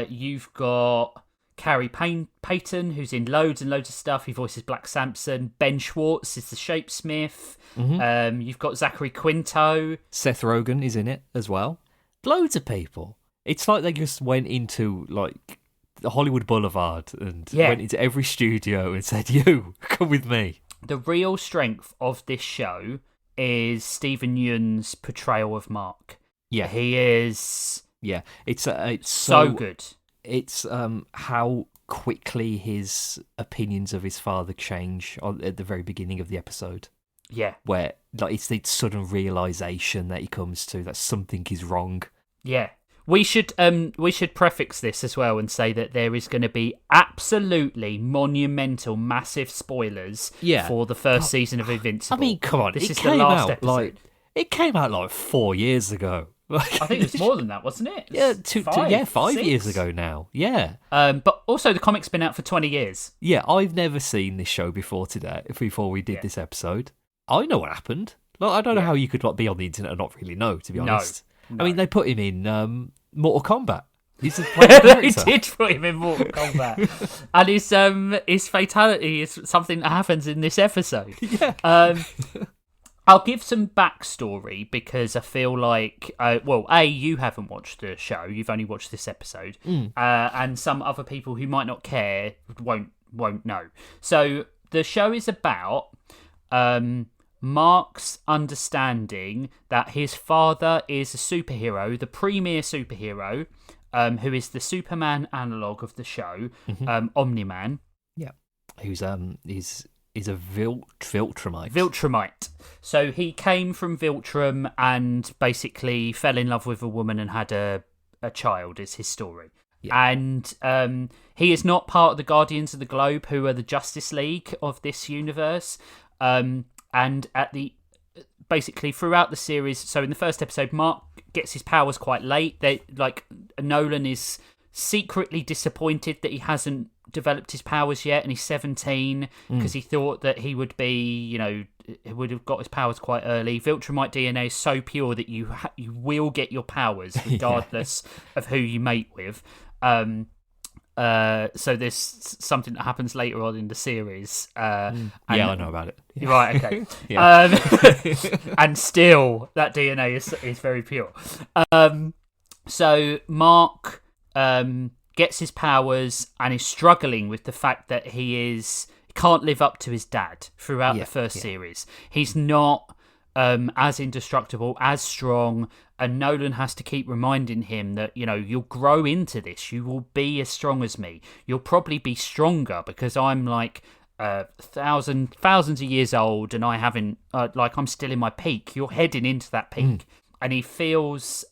You've got Carrie Payton, who's in loads and loads of stuff. He voices Black Samson. Ben Schwartz is the Shapesmith. You've got Zachary Quinto. Seth Rogen is in it as well. Loads of people. It's like they just went into like the Hollywood Boulevard and went into every studio and said, "You come with me." The real strength of this show is Stephen Yeun's portrayal of Mark. Yeah, he is. Yeah, it's so good. It's how quickly his opinions of his father change at the very beginning of the episode. Yeah, where like it's the sudden realization that he comes to that something is wrong. Yeah, we should prefix this as well and say that there is going to be absolutely monumental, massive spoilers for the first season of Invincible. I mean, come on, this is the last episode. It came out like 4 years ago. I think it was more than that, wasn't it? Yeah, 5 years ago now. Yeah. But also the comic's been out for 20 years. Yeah, I've never seen this show before we did this episode. I know what happened. Like, I don't know how you could be on the internet and not really know, to be honest. No. I mean, they put him in Mortal Kombat. He's a they did put him in Mortal Kombat. And his fatality is something that happens in this episode. Yeah. I'll give some backstory because I feel like, you haven't watched the show, you've only watched this episode, and some other people who might not care won't know. So the show is about Mark's understanding that his father is a superhero, the premier superhero, who is the Superman analogue of the show, Omni-Man. Yeah, who's is a Viltrumite. Viltrumite. So he came from Viltrum and basically fell in love with a woman and had a child, is his story. Yeah. And he is not part of the Guardians of the Globe, who are the Justice League of this universe. And basically throughout the series, so in the first episode, Mark gets his powers quite late. Nolan is secretly disappointed that he hasn't developed his powers yet, and he's 17 because he thought that he would be, he would have got his powers quite early. Viltrumite DNA is so pure that you will get your powers regardless of who you mate with. So there's something that happens later on in the series. I know about it. Yeah. Right, okay. And still, that DNA is very pure. So Mark gets his powers and is struggling with the fact that he can't live up to his dad throughout the first series. He's not as indestructible, as strong, and Nolan has to keep reminding him that, you'll grow into this. You will be as strong as me. You'll probably be stronger because I'm like thousands of years old and I haven't, I'm still in my peak. You're heading into that peak. And he feels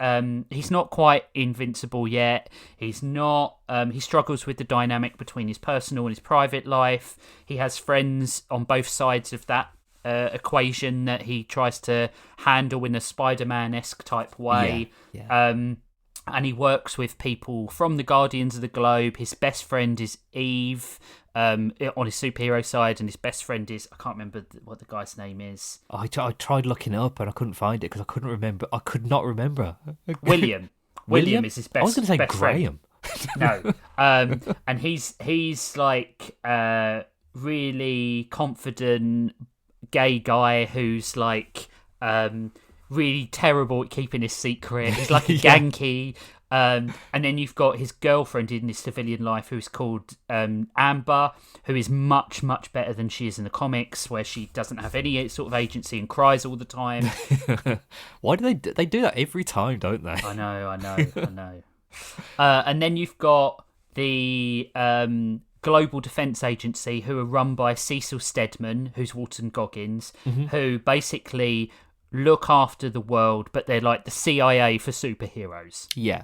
he's not quite invincible yet. He's not. He struggles with the dynamic between his personal and his private life. He has friends on both sides of that equation that he tries to handle in a Spider-Man-esque type way. Yeah. And he works with people from the Guardians of the Globe. His best friend is Eve on his superhero side, and his best friend is, I can't remember what the guy's name is. I tried looking it up and I couldn't find it because I could not remember. William. William is his best friend. I was going to say Graham. No. And he's like really confident gay guy who's like really terrible at keeping his secret. He's like a Yankee. And then you've got his girlfriend in his civilian life who's called Amber, who is much, much better than she is in the comics, where she doesn't have any sort of agency and cries all the time. Why do they do that every time, don't they? I know. And then you've got the Global Defense Agency, who are run by Cecil Stedman, who's Walton Goggins, who basically look after the world, but they're like the CIA for superheroes. Yeah.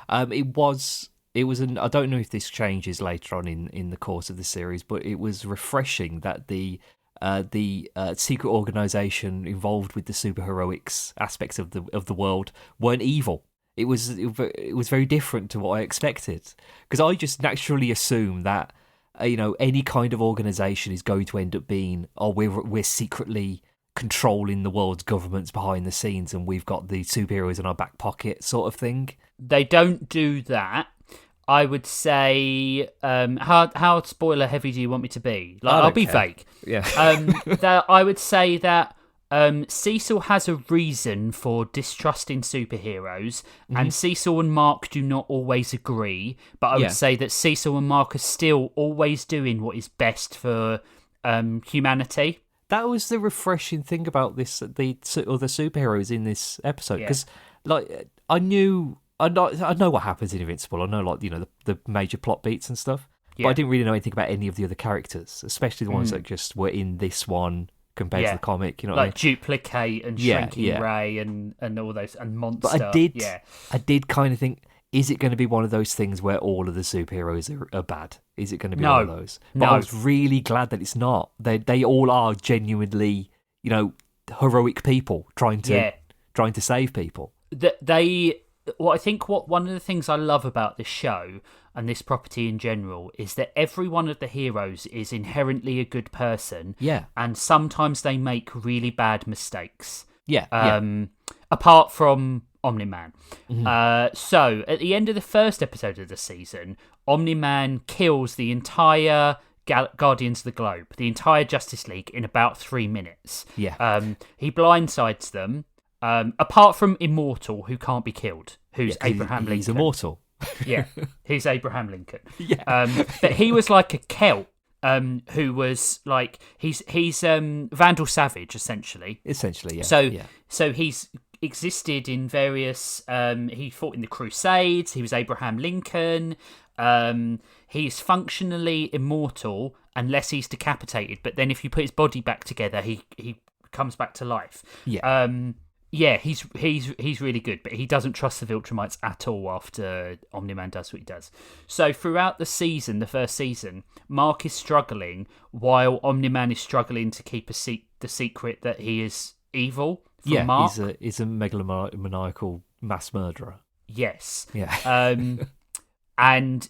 It was I don't know if this changes later on in the course of the series, but it was refreshing that the secret organization involved with the superheroics aspects of the world weren't evil. It was very different to what I expected, because I just naturally assume that any kind of organization is going to end up being, we're secretly controlling the world's governments behind the scenes and we've got the superheroes in our back pocket sort of thing. They don't do that. I would say, how spoiler heavy do you want me to be? Like, I'll be vague. Yeah. That I would say that Cecil has a reason for distrusting superheroes, and Cecil and Mark do not always agree. But I would say that Cecil and Mark are still always doing what is best for humanity. That was the refreshing thing about the other superheroes in this episode, because like I know what happens in Invincible. I know, like, you know, the major plot beats and stuff, but I didn't really know anything about any of the other characters, especially the ones that just were in this one compared to the comic. You know, like Duplicate and Shrinking Ray and all those, and Monster. But I did kind of think, is it going to be one of those things where all of the superheroes are bad? Is it going to be one of those? But I was really glad that it's not. They all are genuinely, you know, heroic people trying to save people. One of the things I love about this show and this property in general is that every one of the heroes is inherently a good person. Yeah. And sometimes they make really bad mistakes. Yeah. Apart from Omni-Man. So, at the end of the first episode of the season, Omni-Man kills the entire Guardians of the Globe, the entire Justice League, in about 3 minutes. Yeah. He blindsides them, apart from Immortal, who can't be killed, who's Abraham Lincoln. He's immortal. Yeah, he's Abraham Lincoln. Yeah. But he was like a Celt, who was like, he's Vandal Savage, essentially. Essentially, yeah. So he's existed in various, he fought in the Crusades, he was Abraham Lincoln, he's functionally immortal unless he's decapitated, but then if you put his body back together, he comes back to life. He's really good, but he doesn't trust the Viltrumites at all after Omni-Man does what he does. So throughout the season, the first season, Mark is struggling while Omni-Man is struggling to keep the secret that he is evil. Mark. He's a megalomaniacal mass murderer. Yes. Yeah. And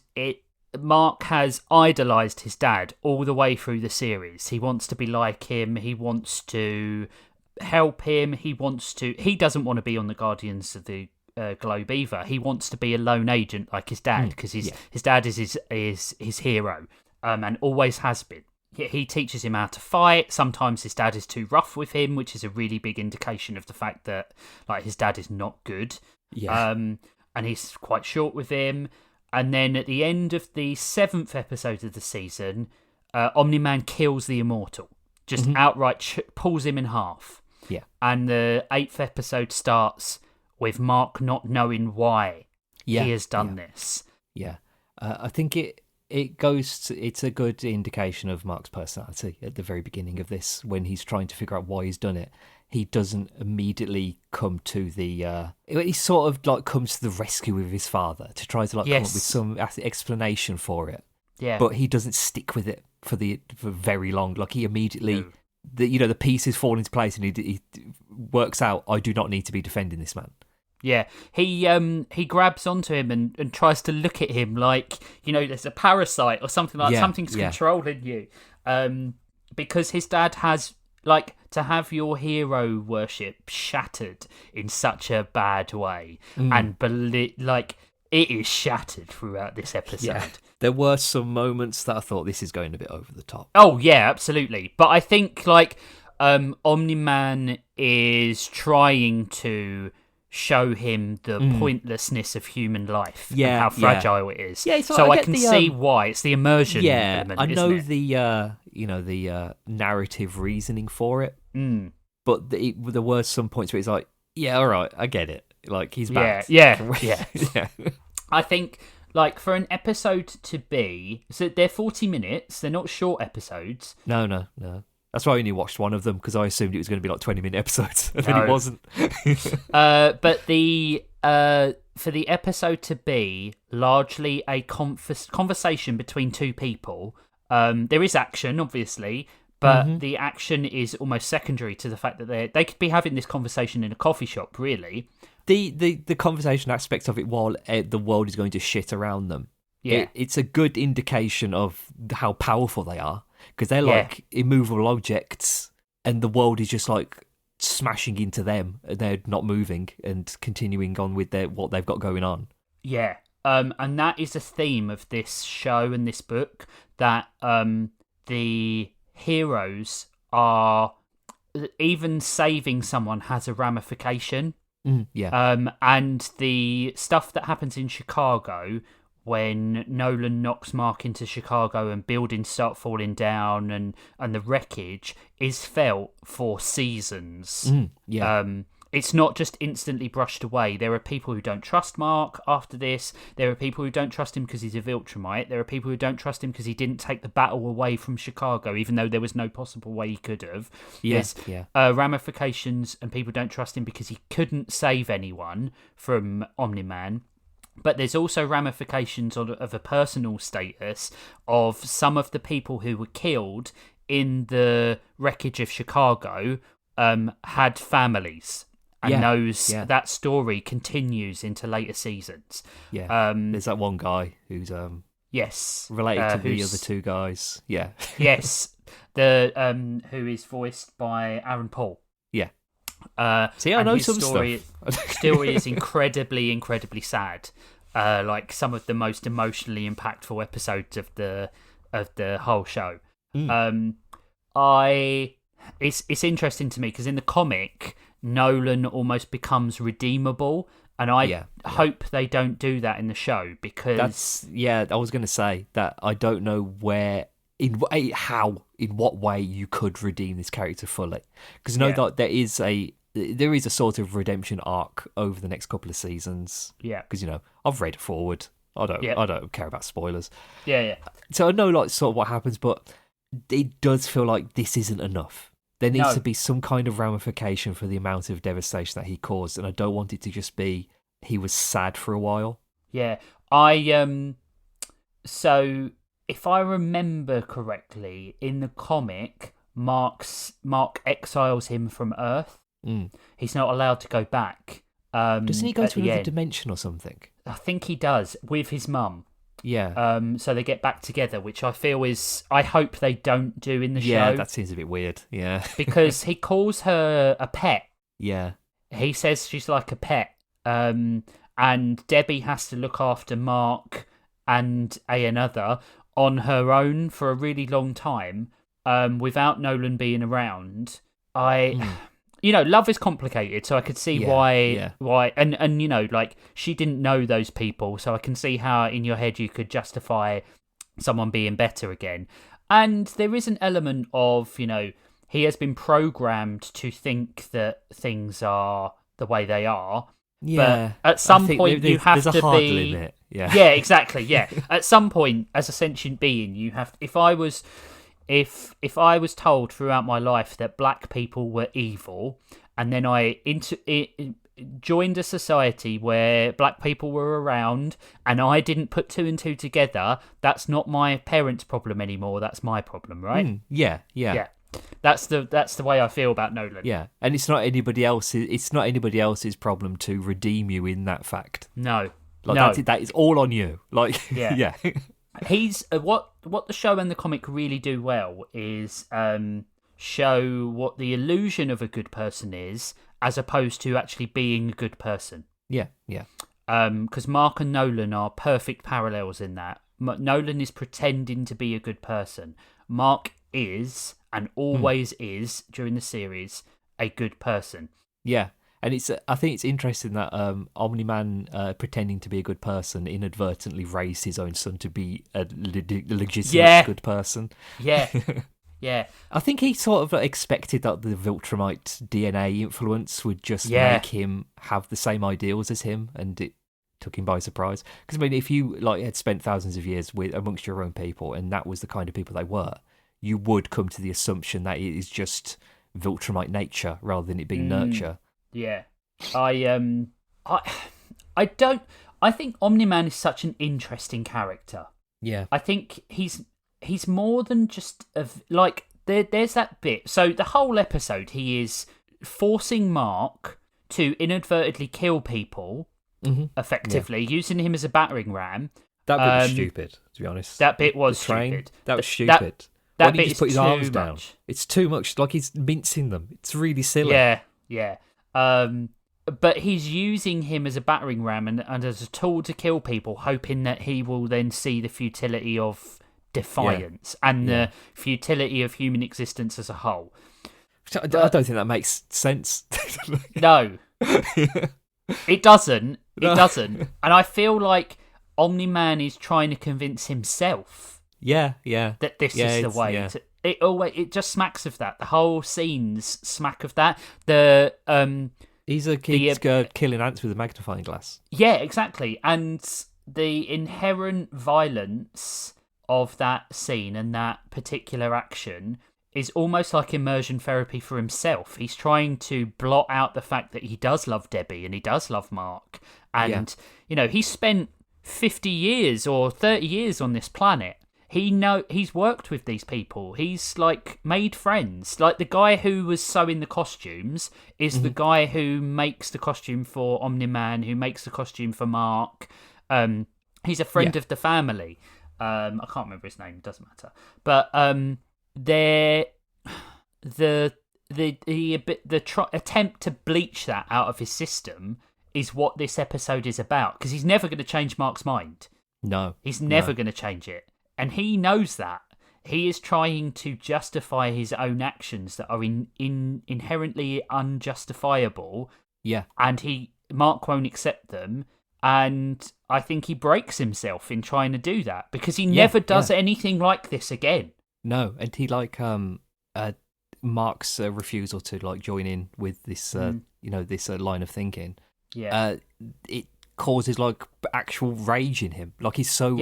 Mark has idolised his dad all the way through the series. He wants to be like him. He wants to help him. He doesn't want to be on the Guardians of the Globe either. He wants to be a lone agent like his dad, because his dad is his hero, and always has been. He teaches him how to fight. Sometimes his dad is too rough with him, which is a really big indication of the fact that, like, his dad is not good. Yeah. And he's quite short with him. And then at the end of the 7th episode of the season, Omni-Man kills the Immortal. Just outright pulls him in half. Yeah. And the 8th episode starts with Mark not knowing why he has done this. Yeah. I think it's a good indication of Mark's personality at the very beginning of this, when he's trying to figure out why he's done it. He doesn't immediately come to he sort of like comes to the rescue with his father to try to come up with some explanation for it. Yeah. But he doesn't stick with it for very long. Like, he immediately, the pieces fall into place, and he works out, I do not need to be defending this man. Yeah, he grabs onto him and tries to look at him like, there's a parasite or something like something's controlling you. Because his dad has, like, to have your hero worship shattered in such a bad way, and it is shattered throughout this episode. Yeah. There were some moments that I thought, this is going a bit over the top. Oh yeah, absolutely. But I think, like, Omni-Man is trying to show him the pointlessness of human life and how fragile it is. Yeah, so I can see why. It's the immersion element, I know isn't it? the narrative reasoning for it. But there were some points where it's like, yeah, all right, I get it. Like, he's bad. Yeah. I think, like, for an episode to be... So they're 40 minutes. They're not short episodes. No. That's why I only watched one of them, because I assumed it was going to be like 20-minute episodes, and then it wasn't. But for the episode to be largely a conversation between two people, there is action, obviously, but the action is almost secondary to the fact that they could be having this conversation in a coffee shop, really. The conversation aspect of it, while the world is going to shit around them, it's a good indication of how powerful they are. Because they're like immovable objects, and the world is just like smashing into them, and they're not moving and continuing on with what they've got going on. Yeah, And that is a theme of this show and this book, that the heroes are, even saving someone has a ramification. And the stuff that happens in Chicago when Nolan knocks Mark into Chicago and buildings start falling down and the wreckage is felt for seasons. It's not just instantly brushed away. There are people who don't trust Mark after this. There are people who don't trust him because he's a Viltrumite. There are people who don't trust him because he didn't take the battle away from Chicago, even though there was no possible way he could have. There's ramifications, and people don't trust him because he couldn't save anyone from Omni-Man. But there's also ramifications of a personal status of some of the people who were killed in the wreckage of Chicago had families. And that story continues into later seasons. There's that one guy who's related to the other two guys. Yes, the who is voiced by Aaron Paul. See, I know some stuff. Story is incredibly, incredibly sad. Like some of the most emotionally impactful episodes of the whole show. It's interesting to me because in the comic, Nolan almost becomes redeemable, and I hope they don't do that in the show, because I was going to say that I don't know in what way you could redeem this character fully, because that there is a sort of redemption arc over the next couple of seasons. Because I've read it forward. I don't care about spoilers. So I know sort of what happens, but it does feel like this isn't enough. There needs to be some kind of ramification for the amount of devastation that he caused, and I don't want it to just be he was sad for a while. So if I remember correctly, in the comic, Mark exiles him from Earth. He's not allowed to go back. Doesn't he go to another dimension or something? I think he does, with his mum. So they get back together, which I feel I hope they don't do in the show. Yeah, that seems a bit weird. Because he calls her a pet. He says she's like a pet. And Debbie has to look after Mark and another on her own for a really long time, without Nolan being around. Love is complicated, so I could see why, and she didn't know those people, so I can see how in your head you could justify someone being better again. And there is an element of, he has been programmed to think that things are the way they are. But at some point you have there's to a hard be... limit. Exactly, At some point, as a sentient being, you have... If I was told throughout my life that black people were evil, and then I joined a society where black people were around, and I didn't put two and two together, that's not my parents' problem anymore. That's my problem, right? Yeah. That's the way I feel about Nolan. Yeah, and it's not anybody else's. It's not anybody else's problem to redeem you in that fact. No. That is all on you. He's what the show and the comic really do well is show what the illusion of a good person is, as opposed to actually being a good person. Because Mark and Nolan are perfect parallels in that. Nolan is pretending to be a good person. Mark is, and always is during the series, a good person. And I think it's interesting that Omni-Man pretending to be a good person inadvertently raised his own son to be a legitimate good person. I think he sort of expected that the Viltrumite DNA influence would just make him have the same ideals as him, and it took him by surprise. Because if you had spent thousands of years amongst your own people, and that was the kind of people they were, you would come to the assumption that it is just Viltrumite nature rather than it being nurture. I think Omni-Man is such an interesting character. I think he's more than just there's that bit. So the whole episode, he is forcing Mark to inadvertently kill people, effectively using him as a battering ram. That bit was stupid, to be honest. That bit was stupid. That was stupid. That Why bit did he just put his arms down? It's too much. Like he's mincing them. It's really silly. Yeah. but he's using him as a battering ram and as a tool to kill people, hoping that he will then see the futility of defiance and the futility of human existence as a whole. I don't think that makes sense. No, it doesn't. It doesn't. And I feel like Omni-Man is trying to convince himself that this is the way. Yeah. It just smacks of that. The whole scenes smack of that. The He's a kid killing ants with a magnifying glass. Yeah, exactly. And the inherent violence of that scene and that particular action is almost like immersion therapy for himself. He's trying to blot out the fact that he does love Debbie and he does love Mark. And, he spent 50 years or 30 years on this planet. He's worked with these people. He's made friends. Like the guy who was sewing the costumes is the guy who makes the costume for Omni-Man, who makes the costume for Mark. He's a friend of the family. I can't remember his name. It doesn't matter. But the attempt to bleach that out of his system is what this episode is about. Because he's never going to change Mark's mind. No, he's never going to change it. And he knows that. He is trying to justify his own actions that are inherently unjustifiable. Yeah. And Mark won't accept them. And I think he breaks himself in trying to do that because he never does anything like this again. No, and he Mark's refusal to join in with this this line of thinking. Yeah. It causes actual rage in him. He's so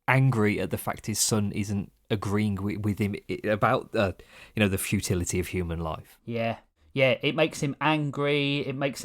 angry at the fact his son isn't agreeing with him about the futility of human life. Yeah, it makes him angry. It makes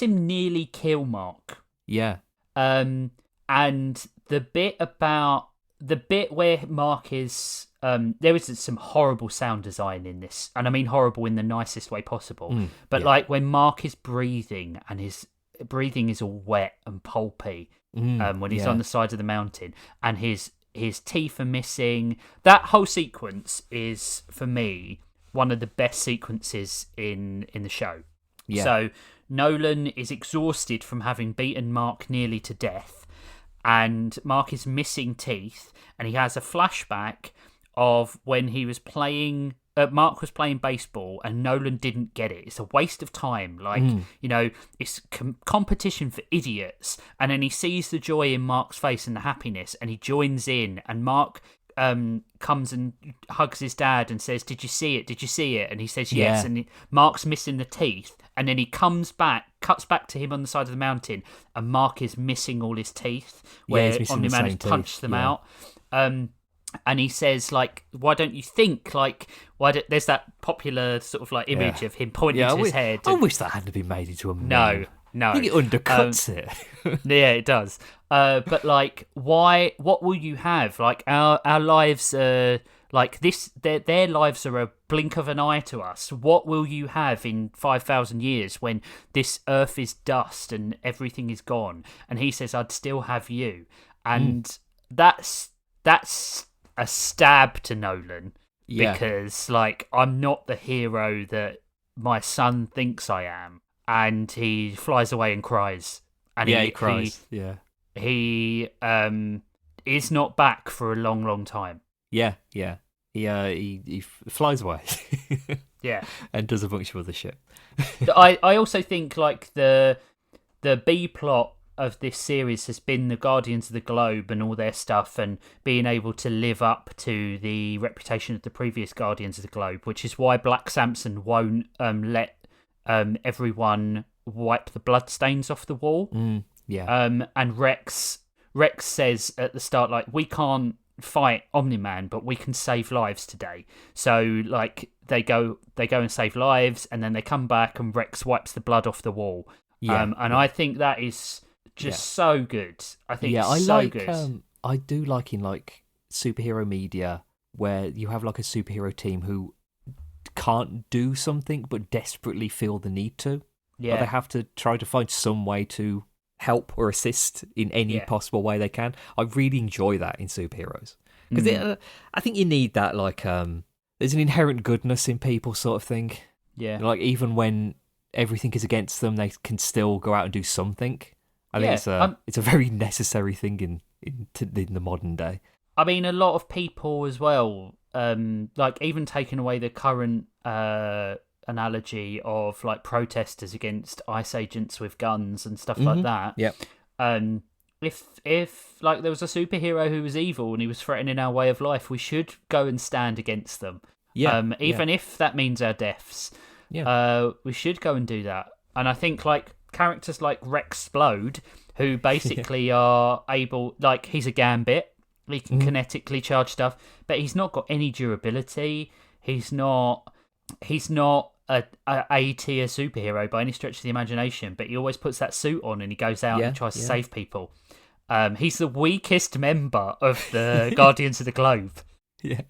him nearly kill Mark. Yeah. And the bit where Mark is there is some horrible sound design in this, and I mean horrible in the nicest way possible. But when Mark is breathing and his breathing is all wet and pulpy. When he's on the side of the mountain and his teeth are missing. That whole sequence is, for me, one of the best sequences in the show. Yeah. So Nolan is exhausted from having beaten Mark nearly to death, and Mark is missing teeth, and he has a flashback of when he was playing... Mark was playing baseball and Nolan didn't get it. It's a waste of time. It's competition for idiots. And then he sees the joy in Mark's face and the happiness, and he joins in. And Mark comes and hugs his dad and says, "Did you see it? Did you see it?" And he says, "Yes." And Mark's missing the teeth. And then he cuts back to him on the side of the mountain, and Mark is missing all his teeth, where Omni-Man has punched them out. And he says, why don't you think, there's that popular sort of image of him pointing to his head. I wish that hadn't been made into a meme. No. I think it undercuts it. Yeah, it does. But why? What will you have? Our lives are this. Their lives are a blink of an eye to us. What will you have in 5,000 years when this earth is dust and everything is gone? And he says, "I'd still have you," and that's a stab to Nolan because I'm not the hero that my son thinks I am, and he flies away and cries. And he cries. He is not back for a long, long time. Yeah. He flies away. Yeah, and does a bunch of other shit. I also think the B plot of this series has been the Guardians of the Globe and all their stuff, and being able to live up to the reputation of the previous Guardians of the Globe, which is why Black Samson won't let everyone wipe the bloodstains off the wall. And Rex says at the start, we can't fight Omni-Man, but we can save lives today. So they go and save lives, and then they come back and Rex wipes the blood off the wall. I think that is just so good. I think it's so good. I do like in superhero media where you have a superhero team who can't do something but desperately feel the need to. Yeah. But they have to try to find some way to help or assist in any possible way they can. I really enjoy that in superheroes. Because I think you need that, there's an inherent goodness in people sort of thing. Yeah. Even when everything is against them, they can still go out and do something. I think it's a very necessary thing in the modern day. I mean, a lot of people as well, like even taking away the current analogy of like protesters against ICE agents with guns and stuff like that. Yep. If like there was a superhero who was evil and he was threatening our way of life, we should go and stand against them. Yeah. Even if that means our deaths. Yeah. We should go and do that. And I think like characters like Rexplode, who basically are able, like he's a Gambit, he can kinetically charge stuff, but he's not got any durability. He's not a A-tier superhero by any stretch of the imagination, but he always puts that suit on and he goes out and tries to save people. He's the weakest member of the Guardians of the Globe. Yeah.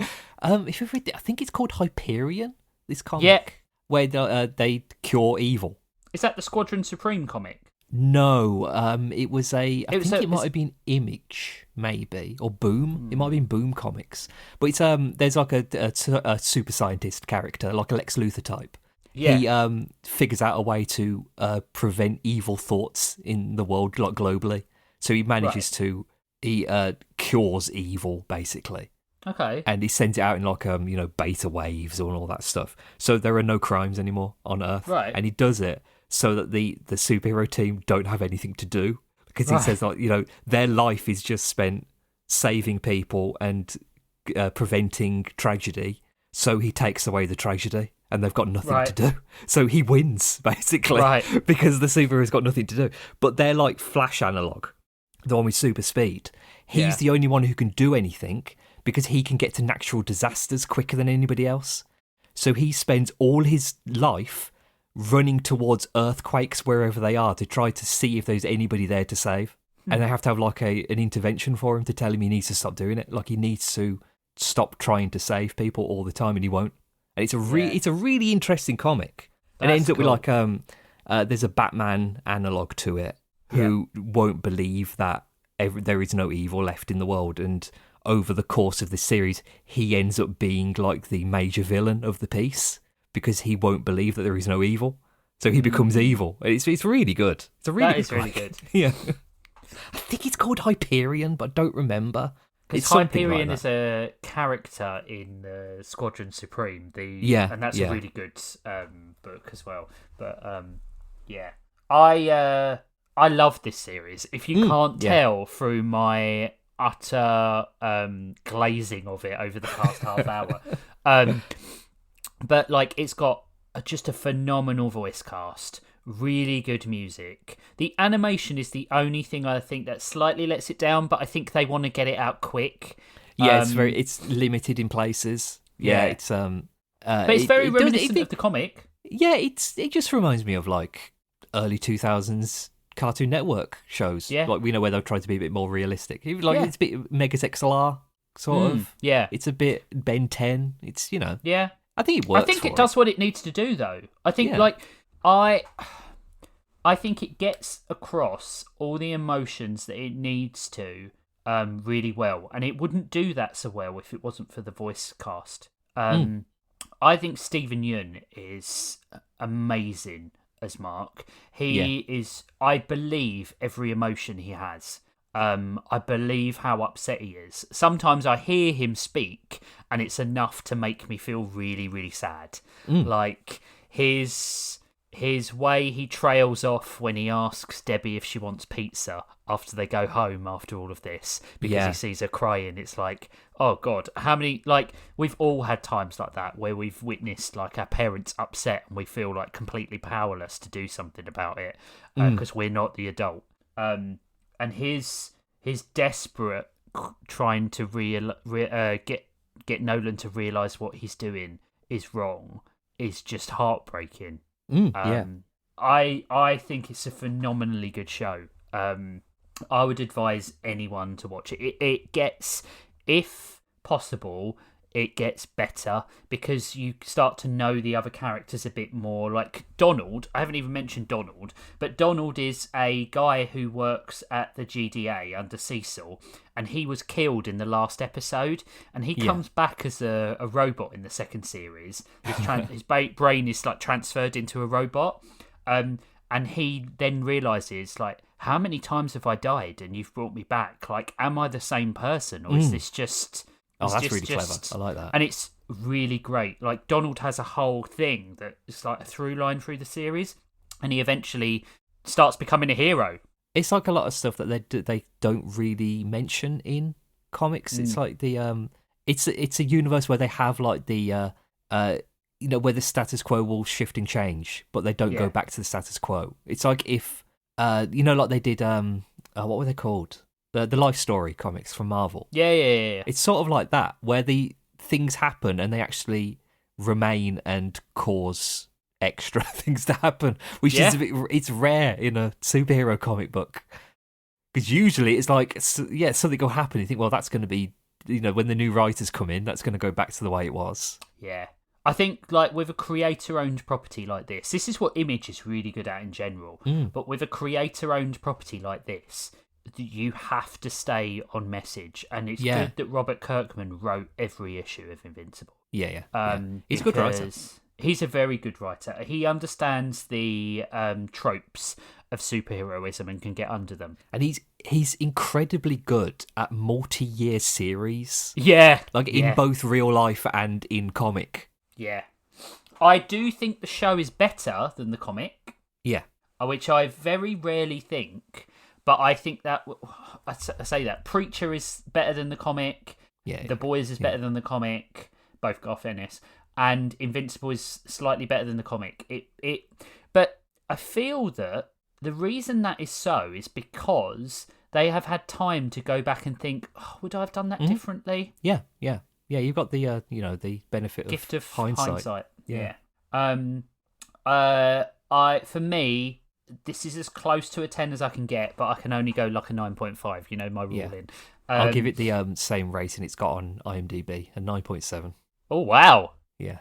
If you read it, I think it's called Hyperion, this comic, where they cure evil. Is that the Squadron Supreme comic? No, it was I think it might have been Image, maybe, or Boom. It might have been Boom Comics. But it's there's like a super scientist character, like a Lex Luthor type. Yeah. He figures out a way to prevent evil thoughts in the world, like globally. So he manages to cures evil, basically. Okay. And he sends it out in like beta waves and all that stuff. So there are no crimes anymore on Earth. Right. And he does it so that the superhero team don't have anything to do, because he says like their life is just spent saving people and preventing tragedy. So he takes away the tragedy, and they've got nothing to do. So he wins basically, because the superhero's got nothing to do. But they're like Flash analog, the one with super speed. He's the only one who can do anything because he can get to natural disasters quicker than anybody else. So he spends all his life running towards earthquakes wherever they are to try to see if there's anybody there to save. And they have to have like an intervention for him to tell him he needs to stop doing it. Like he needs to stop trying to save people all the time, and he won't. And it's a really interesting comic. And it ends up with like there's a Batman analog to it who won't believe that there is no evil left in the world, and over the course of the series he ends up being like the major villain of the piece, because he won't believe that there is no evil. So he becomes evil. It's really good. It's a really really good. Yeah. I think it's called Hyperion, but I don't remember. Because Hyperion is a character in Squadron Supreme. And that's a really good book as well. But I love this series. If you can't tell through my utter glazing of it over the past half hour. But like it's got just a phenomenal voice cast, really good music. The animation is the only thing I think that slightly lets it down, but I think they want to get it out quick. Yeah, it's limited in places. Yeah, it's but it's very reminiscent of the comic. Yeah, it just reminds me of like early 2000s Cartoon Network shows. Yeah, like where they've tried to be a bit more realistic. It's a bit Megas XLR sort of. Yeah, it's a bit Ben 10. It's Yeah. I think it works. I think it does what it needs to do, though. I think, I think it gets across all the emotions that it needs to really well, and it wouldn't do that so well if it wasn't for the voice cast. I think Stephen Yeun is amazing as Mark. He is, I believe, every emotion he has. I believe how upset he is. Sometimes I hear him speak and it's enough to make me feel really, really sad. Like his way he trails off when he asks Debbie if she wants pizza after they go home after all of this, because he sees her crying. It's like, oh God, how many, like, we've all had times like that where we've witnessed like our parents upset and we feel like completely powerless to do something about it because we're not the adult. And his desperate trying to get Nolan to realise what he's doing is wrong is just heartbreaking. I think it's a phenomenally good show. I would advise anyone to watch it. It gets, if possible, it gets better because you start to know the other characters a bit more. Like Donald, I haven't even mentioned Donald, but Donald is a guy who works at the GDA under Cecil, and he was killed in the last episode, and he comes back as a robot in the second series. His brain is like transferred into a robot, And he then realizes, like, how many times have I died and you've brought me back? Like, am I the same person, or is this just? Oh, that's really clever. I like that. And it's really great. Like, Donald has a whole thing that is like a through line through the series, and he eventually starts becoming a hero. It's like a lot of stuff that they don't really mention in comics. It's like the it's a universe where they have like the where the status quo will shift and change, but they don't go back to the status quo. It's like if like they did what were they called? The Life Story comics from Marvel. Yeah. It's sort of like that, where the things happen and they actually remain and cause extra things to happen, which is it's rare in a superhero comic book, because usually it's like something will happen, you think, well, that's going to be, when the new writers come in, that's going to go back to the way it was. I think, like, with a creator-owned property like this is what Image is really good at in general, but with a creator-owned property like this, you have to stay on message, and it's good that Robert Kirkman wrote every issue of Invincible. He's a good writer. He's a very good writer. He understands the tropes of superheroism and can get under them. And he's incredibly good at multi-year series. Yeah. Like in both real life and in comic. Yeah. I do think the show is better than the comic. Yeah. Which I very rarely think, but I think that, I say that, Preacher is better than the comic. Yeah. The Boys is better than the comic. Both Garth Ennis. And Invincible is slightly better than the comic. But I feel that the reason that is so is because they have had time to go back and think, would I have done that differently? Yeah. You've got the the benefit gift of hindsight. Yeah. For me, this is as close to a 10 as I can get, but I can only go like a 9.5. My ruling. I'll give it the same rating it's got on IMDb, a 9.7. Oh wow. Yeah.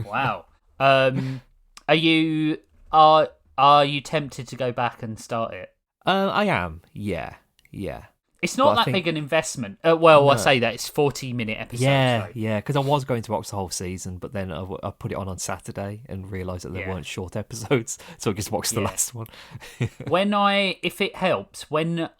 Wow. Are you tempted to go back and start it? I am. Yeah. It's not that big an investment. No. I say that it's 40-minute episodes. Yeah. Because I was going to watch the whole season, but then I put it on Saturday and realised that there weren't short episodes, so I just watched the last one. If it helps,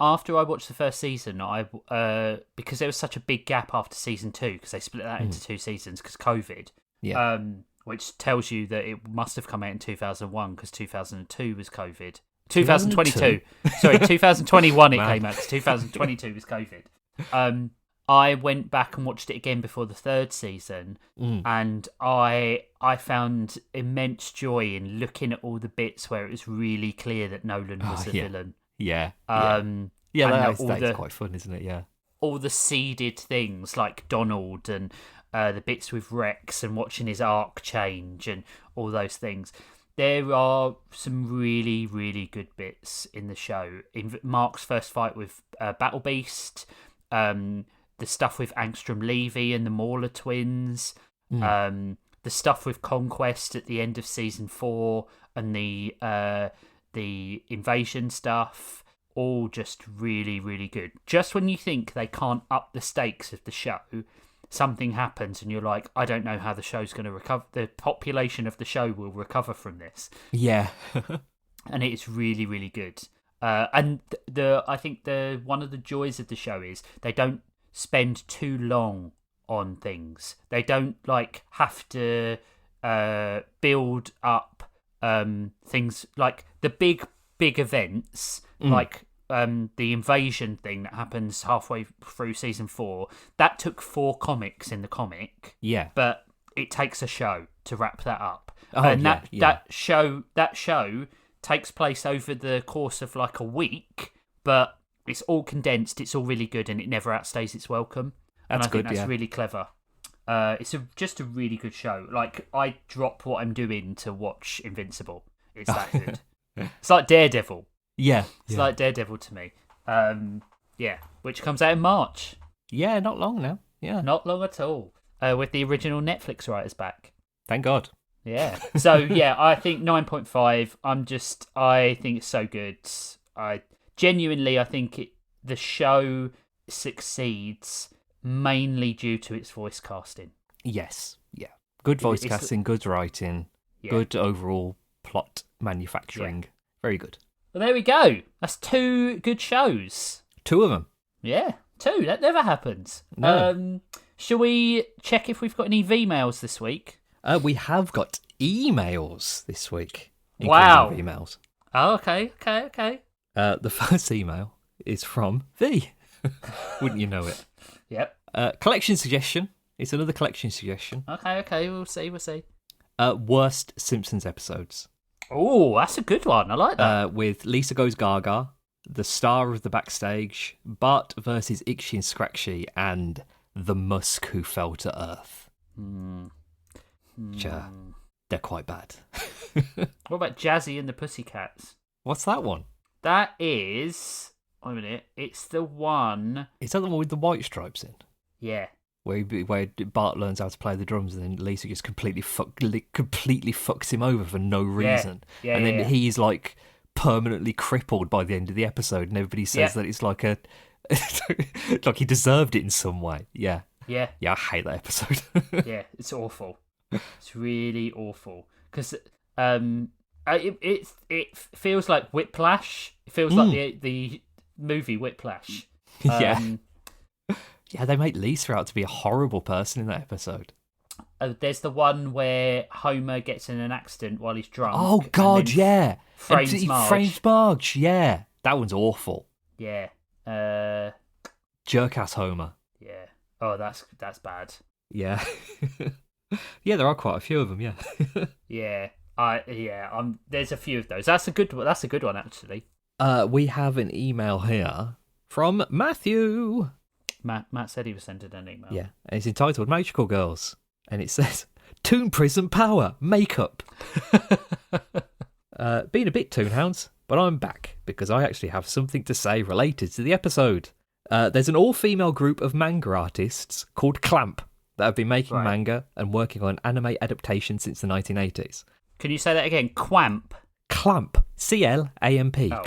after I watched the first season, because there was such a big gap after season 2, because they split that into 2 seasons because COVID. Yeah. Which tells you that it must have come out in 2001 because 2002 was COVID. 2022. Sorry, 2021 it came out because 2022 was COVID. I went back and watched it again before the 3rd season, and I found immense joy in looking at all the bits where it was really clear that Nolan was the villain. Yeah. That's quite fun, isn't it? Yeah. All the seeded things like Donald and the bits with Rex and watching his arc change and all those things. There are some really, really good bits in the show. In Mark's first fight with Battle Beast, the stuff with Angstrom Levy and the Mauler twins, the stuff with Conquest at the end of season 4, and the invasion stuff. All just really, really good. Just when you think they can't up the stakes of the show, something happens and you're like, I don't know how the show's going to recover. The population of the show will recover from this. Yeah. And it's really, really good. And I think one of the joys of the show is they don't spend too long on things. They don't have to build up things like the big events, like the invasion thing that happens halfway through season 4. That took 4 comics in the comic. Yeah. But it takes a show to wrap that up. That show takes place over the course of like a week, but it's all condensed, it's all really good, and it never outstays its welcome. And I think that's really clever. It's just a really good show. Like, I drop what I'm doing to watch Invincible. It's that good. It's like Daredevil. Yeah. It's like Daredevil to me. Which comes out in March. Yeah, not long now. Yeah. Not long at all. With the original Netflix writers back. Thank God. Yeah. So, yeah, I think 9.5. I think it's so good. I think the show succeeds mainly due to its voice casting. Yes. Yeah. Good voice casting, good writing, good overall plot manufacturing. Yeah. Very good. Well, there we go. That's 2 good shows. 2 of them. Yeah, 2. That never happens. No. Shall we check if we've got any emails this week? We have got emails this week. Wow. Emails. Oh, okay. The first email is from V. Wouldn't you know it? Yep. Collection suggestion. It's another collection suggestion. Okay. We'll see. Worst Simpsons episodes. Oh, that's a good one. I like that. With Lisa Goes Gaga, the star of the backstage, Bart versus Ikshy and Scratchy, and the Musk who fell to Earth. They're quite bad. What about Jazzy and the Pussycats? What's that one? That is... Wait a minute. It's the one... Is that the one with the white stripes in? Yeah. Where Bart learns how to play the drums and then Lisa just completely fucks him over for no reason. Yeah, and then he's like permanently crippled by the end of the episode and everybody says that it's like like he deserved it in some way. Yeah. Yeah, I hate that episode. Yeah, it's awful. It's really awful. Because it feels like Whiplash. It feels like the movie Whiplash. Yeah, they make Lisa out to be a horrible person in that episode. There's the one where Homer gets in an accident while he's drunk. Oh, God, yeah. Frames Marge. Frames Marge, yeah. That one's awful. Yeah. Jerk-ass Homer. Yeah. Oh, that's bad. Yeah. Yeah, there are quite a few of them, yeah. Yeah. There's a few of those. That's a good one, actually. We have an email here from Matthew. Matt said he was sending an email. Yeah, and it's entitled Magical Girls. And it says, Toon Prism Power, Makeup. Been a bit Toonhounds, but I'm back because I actually have something to say related to the episode. There's an all-female group of manga artists called Clamp that have been making manga and working on anime adaptation since the 1980s. Can you say that again? Quamp? Clamp. C-L-A-M-P. Oh.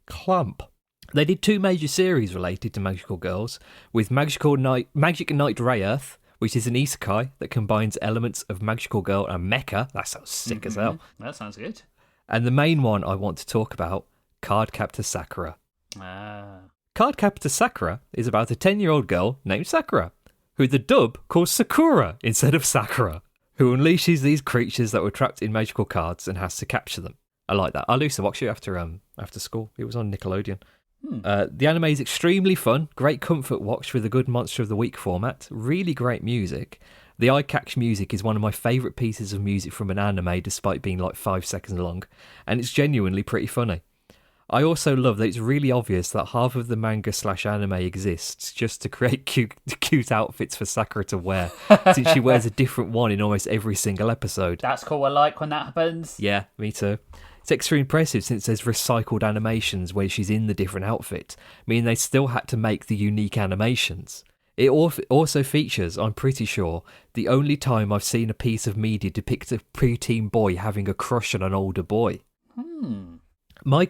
Clamp. They did 2 major series related to magical girls, with Magic Knight Rayearth, which is an isekai that combines elements of magical girl and mecha. That sounds sick as hell. That sounds good. And the main one I want to talk about, Cardcaptor Sakura. Cardcaptor Sakura is about a 10-year-old girl named Sakura, who the dub calls Sakura instead of Sakura, who unleashes these creatures that were trapped in magical cards and has to capture them. I like that. I used to watch it after school. It was on Nickelodeon. The anime is extremely fun, great comfort watch with a good Monster of the Week format, really great music. The eye-catch music is one of my favourite pieces of music from an anime despite being like 5 seconds long, and it's genuinely pretty funny. I also love that it's really obvious that half of the manga/anime exists just to create cute outfits for Sakura to wear, since she wears a different one in almost every single episode. That's cool, I like when that happens. Yeah, me too. It's extra impressive since there's recycled animations where she's in the different outfit, meaning they still had to make the unique animations. It also features, I'm pretty sure, the only time I've seen a piece of media depict a preteen boy having a crush on an older boy. My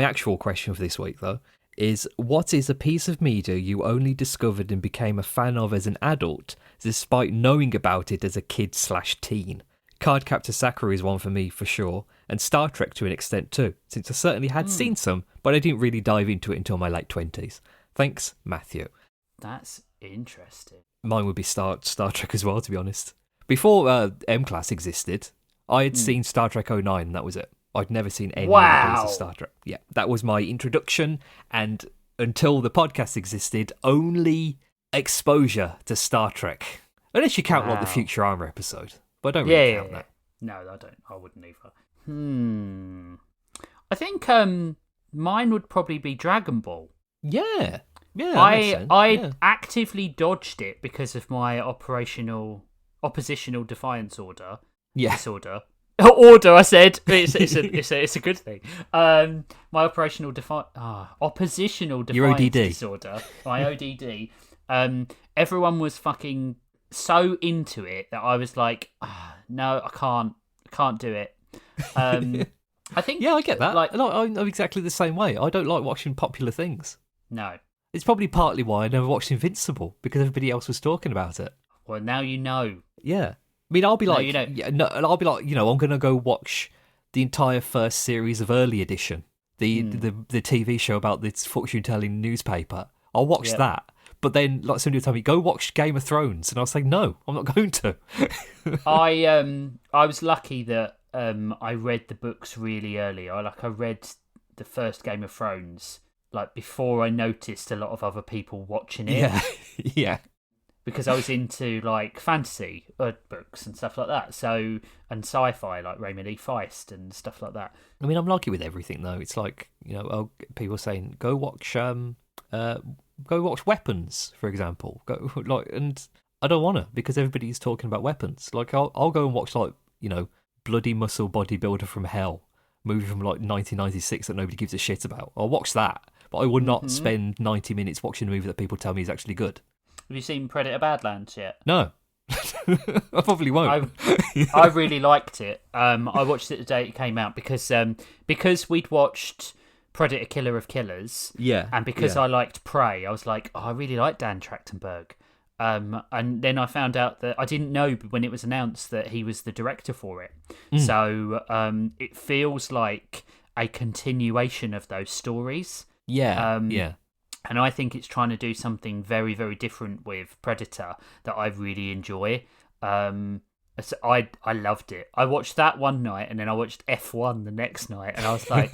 actual question for this week, though, is what is a piece of media you only discovered and became a fan of as an adult, despite knowing about it as a kid/teen? Cardcaptor Sakura is one for me, for sure, and Star Trek to an extent too, since I certainly had seen some, but I didn't really dive into it until my late 20s. Thanks, Matthew. That's interesting. Mine would be Star Trek as well, to be honest. Before M-Class existed, I had seen Star Trek 09, and that was it. I'd never seen any other piece of Star Trek. Yeah, that was my introduction, and until the podcast existed, only exposure to Star Trek. Unless you count like the Futurama episode. But I don't really count that. No, I don't. I wouldn't either. I think mine would probably be Dragon Ball. Yeah. Yeah, I actively dodged it because of my oppositional defiance order. Yeah. Disorder. Order, I said. It's a good thing. My oppositional defiance disorder. My ODD. Everyone was fucking so into it that I was like, no, I can't do it. I think. Yeah, I get that. Like, I'm exactly the same way. I don't like watching popular things. No. It's probably partly why I never watched Invincible, because everybody else was talking about it. Well, now you know. Yeah. I mean, I'll be like, you know. I'll be like, I'm going to go watch the entire first series of Early Edition, the TV show about this fortune-telling newspaper. I'll watch that. But then, like, somebody would tell me, go watch Game of Thrones. And I was like, no, I'm not going to. I was lucky that I read the books really early. I read the first Game of Thrones like before I noticed a lot of other people watching it. Yeah. Because I was into like fantasy books and stuff like that. So, and sci-fi like Raymond E. Feist and stuff like that. I mean, I'm lucky with everything though. It's like, people saying go watch Weapons, for example. And I don't want to because everybody's talking about Weapons. Like I'll go and watch like Bloody Muscle Bodybuilder from Hell, movie from like 1996 that nobody gives a shit about. I'll watch that, but I would not spend 90 minutes watching a movie that people tell me is actually good. Have you seen Predator Badlands yet? No. I probably won't. I really liked it. I watched it the day it came out because we'd watched Predator Killer of Killers. Yeah. And because I liked Prey, I was like, I really like Dan Trachtenberg. And then I found out that I didn't know when it was announced that he was the director for it. So it feels like a continuation of those stories. Yeah. And I think it's trying to do something very, very different with Predator that I really enjoy. So I loved it. I watched that one night and then I watched F1 the next night and I was like,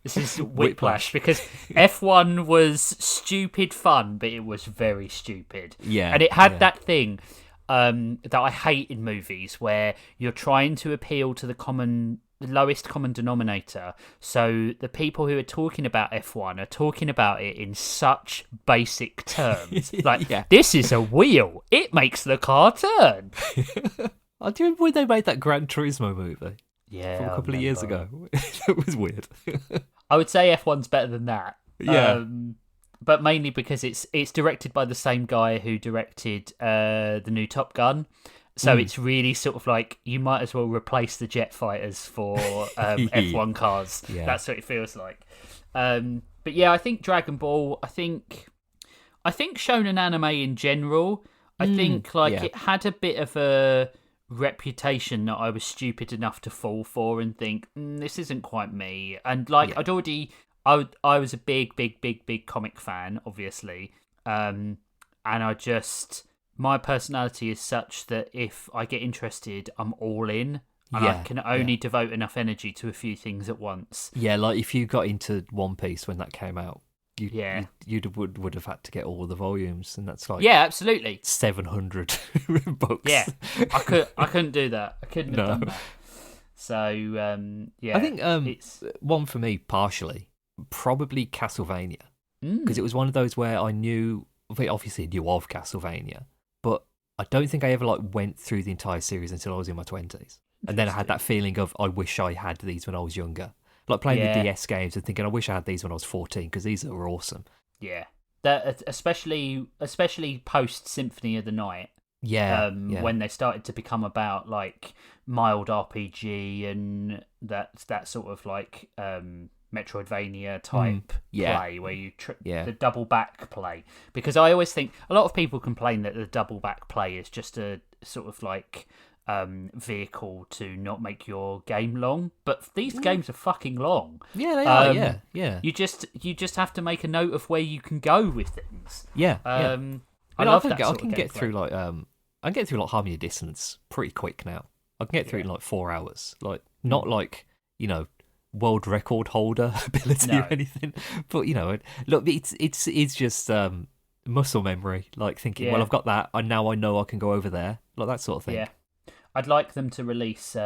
this is whiplash because F1 was stupid fun, but it was very stupid. Yeah. And it had that thing that I hate in movies where you're trying to appeal to the lowest common denominator. So the people who are talking about F1 are talking about it in such basic terms. Like, this is a wheel. It makes the car turn. I do remember when they made that Gran Turismo movie. Yeah. From a couple of years ago. It was weird. I would say F1's better than that. Yeah. But mainly because it's directed by the same guy who directed the new Top Gun. So it's really sort of like you might as well replace the jet fighters for F1 cars. Yeah. That's what it feels like. But yeah, I think Dragon Ball. I think shonen anime in general. I think it had a bit of a reputation that I was stupid enough to fall for and think this isn't quite me. And I was a big comic fan, obviously. And my personality is such that if I get interested, I'm all in. And I can only devote enough energy to a few things at once. Yeah, like if you got into One Piece when that came out, you would have had to get all the volumes, and that's like absolutely 700 books. Yeah, I couldn't do that. I couldn't have done that. So I think it's one for me partially, probably Castlevania, because it was one of those where I obviously knew of Castlevania. But I don't think I ever went through the entire series until I was in my 20s. And then I had that feeling of, I wish I had these when I was younger. Like playing the DS games and thinking, I wish I had these when I was 14, because these are awesome. Yeah. That, especially post Symphony of the Night. When they started to become about mild RPG and that sort of Metroidvania type play where you the double back play, because I always think a lot of people complain that the double back play is just a sort of vehicle to not make your game long, but these games are fucking long. Yeah, they are. Yeah. You just have to make a note of where you can go with things. I love think that I sort can of get gameplay. through I can get through Harmony of Dissonance pretty quick now. I can get through it in 4 hours. Not world record holder ability or anything, but look, it's just muscle memory, thinking well, I've got that and now I know I can go over there, that sort of thing. I'd like them to release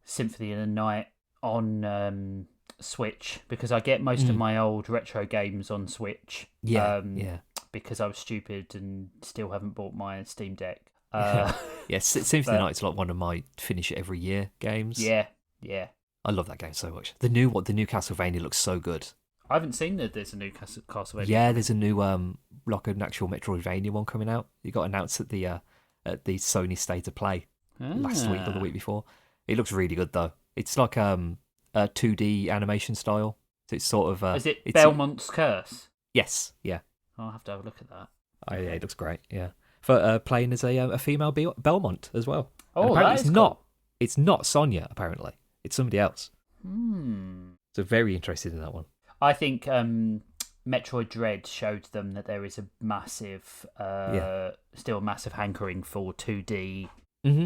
Symphony of the Night on Switch, because I get most of my old retro games on Switch because I was stupid and still haven't bought my Steam Deck. Symphony of the Night's one of my finish it every year games. I love that game so much. The new Castlevania looks so good. I haven't seen that there's a new Castlevania. Yeah, there's a new an actual Metroidvania one coming out. It got announced at the Sony State of Play last week or the week before. It looks really good though. It's a 2D animation style. So it's sort of is it Belmont's Curse? Yes, yeah. I'll have to have a look at that. Oh yeah, it looks great. Yeah, for playing as a female Belmont as well. Oh, that is cool. It's not Sonya apparently. It's somebody else. So very interested in that one. I think Metroid Dread showed them that there is a massive, still a massive hankering for 2D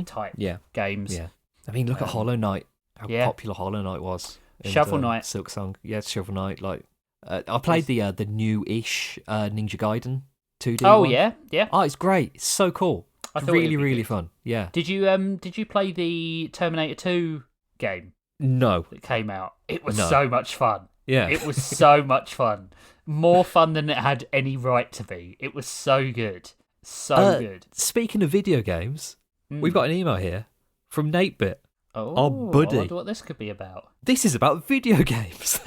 type games. Yeah. I mean, look at Hollow Knight. How popular Hollow Knight was. Shovel Knight. Silk Song. Yeah, Shovel Knight. Like, I played the new-ish Ninja Gaiden 2D one. Yeah. Oh, it's great. It's so cool. I thought really, really fun. Yeah. Did you play the Terminator 2 game No. that came out? It was so much fun. Yeah. It was so much fun. More fun than it had any right to be. It was so good. So good. Speaking of video games, we've got an email here from 8-Bit. Oh, our buddy. I wonder what this could be about. This is about video games.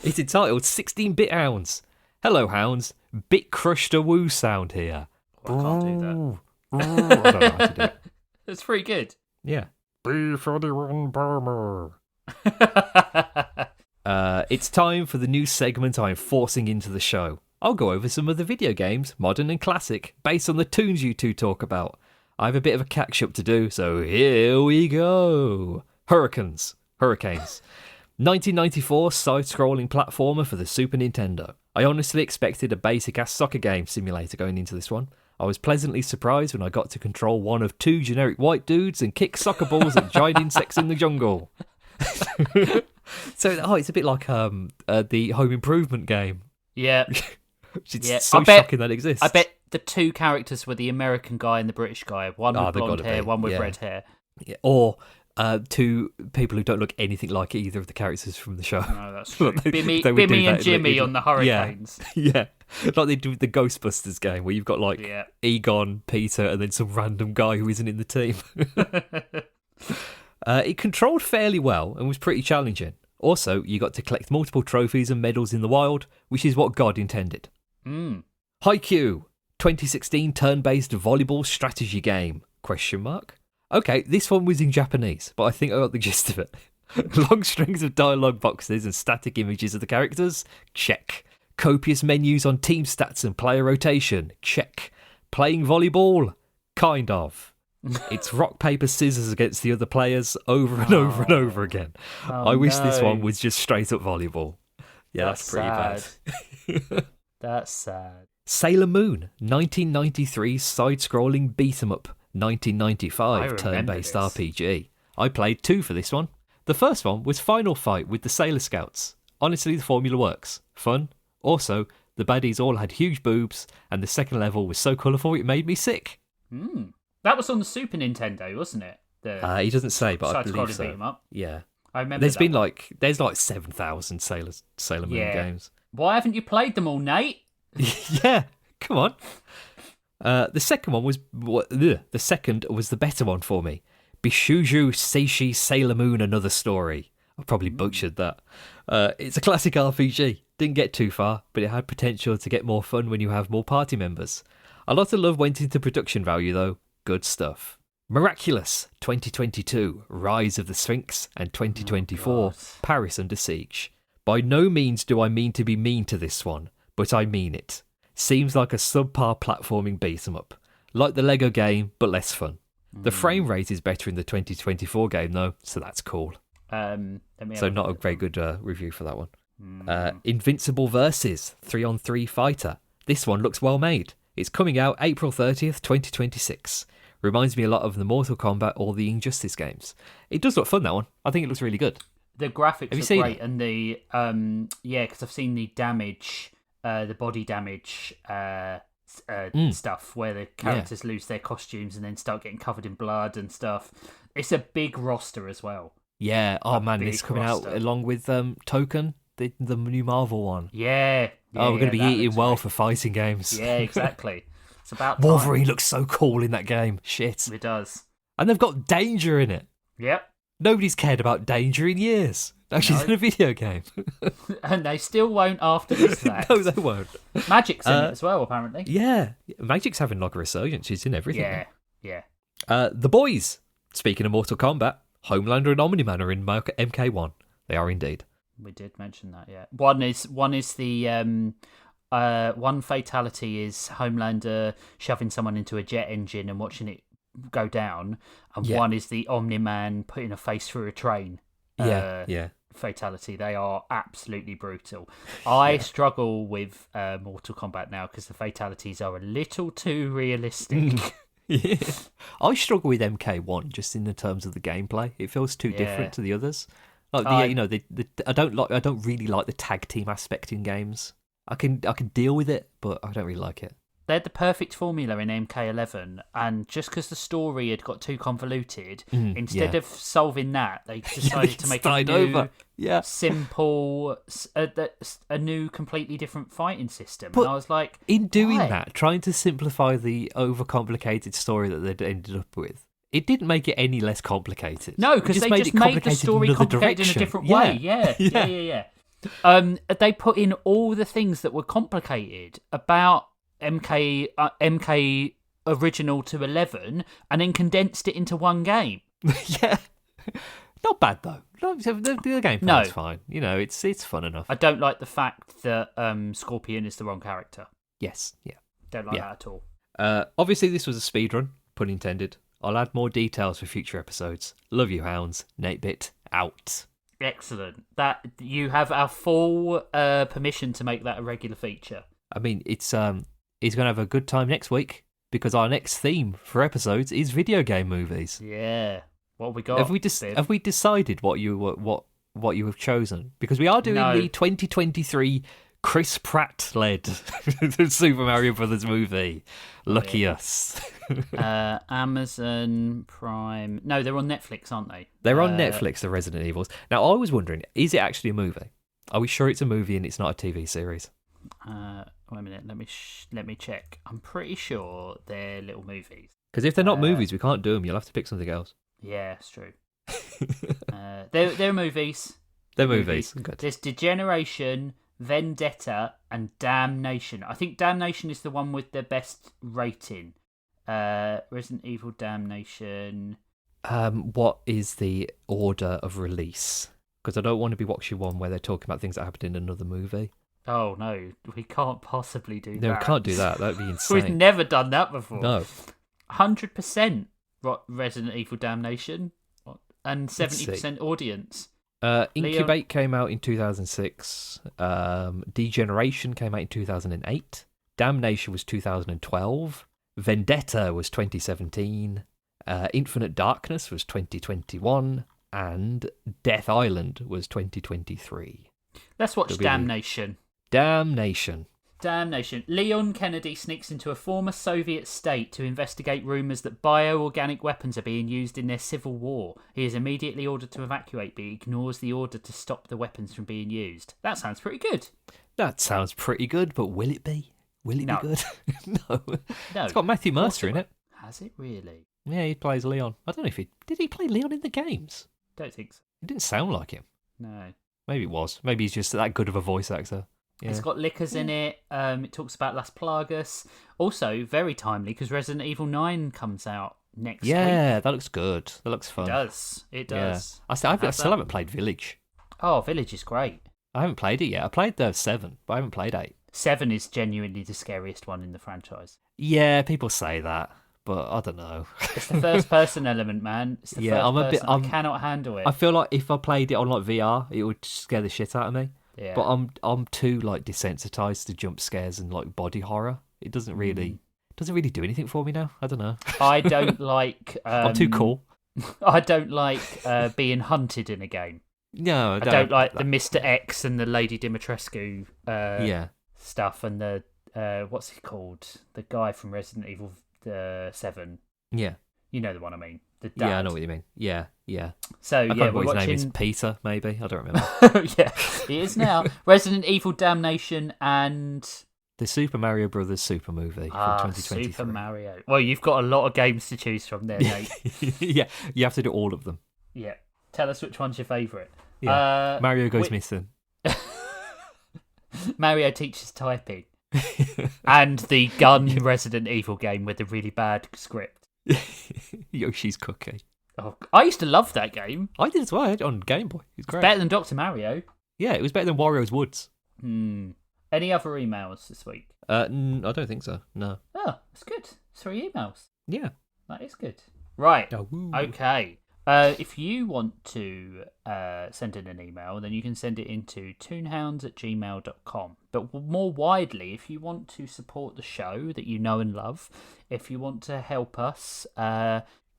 It's entitled 16-Bit Hounds. Hello, Hounds. Bit crushed a woo sound here. I can't do that. I don't know how to do it. It's pretty good. Yeah. B41 Burmer. It's time for the new segment I'm forcing into the show. I'll go over some of the video games, modern and classic, based on the tunes you two talk about. I have a bit of a catch-up to do, so here we go. Hurricanes. 1994 side-scrolling platformer for the Super Nintendo. I honestly expected a basic-ass soccer game simulator going into this one. I was pleasantly surprised when I got to control one of two generic white dudes and kick soccer balls at giant insects in the jungle. So, it's a bit like the Home Improvement game. Yeah. It's so shocking that exists. I bet the two characters were the American guy and the British guy. One with blonde hair, one with red hair. Yeah. Or two people who don't look anything like either of the characters from the show. No, that's true. Bimmy and Jimmy on the Hurricanes. Yeah. Like they do with the Ghostbusters game where you've got like Egon, Peter, and then some random guy who isn't in the team. It controlled fairly well and was pretty challenging. Also, you got to collect multiple trophies and medals in the wild, which is what God intended. Haikyuu, 2016 turn-based volleyball strategy game? ? Okay, this one was in Japanese, but I think I got the gist of it. Long strings of dialogue boxes and static images of the characters? Check. Copious menus on team stats and player rotation? Check. Playing volleyball? Kind of. It's rock, paper, scissors against the other players over and over and over again. I wish this one was just straight up volleyball. Yeah, that's pretty bad. That's sad. Sailor Moon, 1993 side-scrolling beat-em-up, 1995 turn-based RPG. I played 2 for this one. The first one was Final Fight with the Sailor Scouts. Honestly, the formula works. Fun. Also, the baddies all had huge boobs, and the second level was so colourful it made me sick. That was on the Super Nintendo, wasn't it? He doesn't say, but I believe so. Beat 'em up. Yeah. I remember there's like 7,000 Sailor Moon games. Why haven't you played them all, Nate? Yeah, come on. The second was the better one for me. Bishuju Seishi Sailor Moon Another Story. I probably butchered that. It's a classic RPG. Didn't get too far, but it had potential to get more fun when you have more party members. A lot of love went into production value though. Good stuff. Miraculous 2022 Rise of the Sphinx and 2024 Paris Under Siege. By no means do I mean to be mean to this one, but I mean it. Seems like a subpar platforming beat-em-up. Like the Lego game, but less fun. The frame rate is better in the 2024 game though, so that's cool. So not a very good review for that one. Invincible Versus 3-on-3 Fighter. This one looks well made. It's coming out April 30th, 2026. Reminds me a lot of the Mortal Kombat or the Injustice games. It does look fun, that one. I think it looks really good. The graphics are great, it? and the because I've seen the damage, the body damage stuff where the characters lose their costumes and then start getting covered in blood and stuff. It's a big roster as well. Yeah. Oh man, it's coming out along with Token, the new Marvel one. Yeah. We're going to be eating well for fighting games. Yeah, exactly. It's about time. Wolverine looks so cool in that game. Shit. It does. And they've got Danger in it. Yep. Nobody's cared about Danger in years. Now she's in a video game. And they still won't after this fact. No, they won't. Magic's in it as well, apparently. Yeah. Magic's having like a resurgence. She's in everything. Yeah. The Boys. Speaking of Mortal Kombat, Homelander and Omni-Man are in MK1. They are indeed. We did mention that, yeah. One is the one fatality is Homelander shoving someone into a jet engine and watching it go down, and one is the Omni-Man putting a face through a train. Yeah. fatality. They are absolutely brutal. I struggle with Mortal Kombat now because the fatalities are a little too realistic. Yeah. I struggle with MK1 just in the terms of the gameplay. It feels too different to the others. Like I don't really like the tag team aspect in games. I can deal with it, but I don't really like it. They had the perfect formula in MK11, and just because the story had got too convoluted, instead of solving that, they decided to make a new, simple, a new, completely different fighting system. But and I was like, in doing why? that, trying to simplify the overcomplicated story that they'd ended up with, it didn't make it any less complicated. No, because they just made the story complicated in a different way. Yeah. They put in all the things that were complicated about MK original to 11 and then condensed it into one game. Yeah. Not bad though. The gameplay is fine. You know, it's fun enough. I don't like the fact that Scorpion is the wrong character. Yes, yeah. Don't like that at all. Obviously this was a speedrun, pun intended. I'll add more details for future episodes. Love you, hounds. 8-bit out. Excellent. That you have our full permission to make that a regular feature. I mean, he's going to have a good time next week because our next theme for episodes is video game movies. Yeah. What have we got? Have we decided what you have chosen? Because we are doing the 2023 Chris Pratt led Super Mario Brothers movie. Lucky us. Amazon Prime. No, they're on Netflix, aren't they? They're on Netflix, the Resident Evils. Now, I was wondering, is it actually a movie? Are we sure it's a movie and it's not a TV series? Wait a minute, let me check. I'm pretty sure they're little movies. Because if they're not movies, we can't do them. You'll have to pick something else. Yeah, it's true. They're movies. They're movies. Good. There's Degeneration, Vendetta, and Damnation. I think Damnation is the one with the best rating. Resident Evil Damnation. What is the order of release? Because I don't want to be watching one where they're talking about things that happened in another movie. Oh, no. We can't possibly do that. No, we can't do that. That'd be insane. We've never done that before. No. 100% Resident Evil Damnation and 70% audience. Incubate came out in 2006. Degeneration came out in 2008. Damnation was 2012. Vendetta was 2017. Infinite Darkness was 2021. And Death Island was 2023. Let's watch Damnation. Damnation. Leon Kennedy sneaks into a former Soviet state to investigate rumours that bioorganic weapons are being used in their civil war. He is immediately ordered to evacuate, but he ignores the order to stop the weapons from being used. That sounds pretty good. That sounds pretty good, but will it be? Will it be good? No. It's got Matthew Mercer in it. Has it really? Yeah, he plays Leon. I don't know if did he play Leon in the games? Don't think so. It didn't sound like him. No. Maybe it was. Maybe he's just that good of a voice actor. Yeah. It's got liquors in it. It talks about Las Plagas. Also, very timely because Resident Evil 9 comes out next week. Yeah, that looks good. That looks fun. It does. Yeah. I still haven't played Village. Oh, Village is great. I haven't played it yet. I played the 7, but I haven't played 8. 7 is genuinely the scariest one in the franchise. Yeah, people say that, but I don't know. It's the first person element, man. It's the first person. I cannot handle it. I feel like if I played it on like VR, it would scare the shit out of me. Yeah. But I'm too like desensitized to jump scares and like body horror. It doesn't really do anything for me now. I don't know. I don't like. I'm too cool. I don't like being hunted in a game. No, I don't like the Mr. X and the Lady Dimitrescu stuff and the what's he called? The guy from Resident Evil 7. Yeah. You know the one I mean. The dad. Yeah, I know what you mean. Yeah. So I can't remember we're what watching... his name is. Peter, maybe. I don't remember. Yeah, it is now. Resident Evil Damnation and the Super Mario Brothers Super movie from 2023. Super Mario. Well, you've got a lot of games to choose from there, Nate. Yeah, you have to do all of them. Yeah. Tell us which one's your favourite. Yeah. Mario goes missing. Mario teaches typing. And the gun Resident Evil game with the really bad script. Yoshi's Cookie. Oh, I used to love that game. I did as well. I had it on Game Boy. It was great. Better than Dr. Mario. Yeah, it was better than Wario's Woods. Any other emails this week? I don't think so. No. Oh, that's good. 3 emails. Yeah. That is good. Right. Oh, okay. If you want to send in an email, then you can send it into toonhaaands@gmail.com. But more widely, if you want to support the show that you know and love, if you want to help us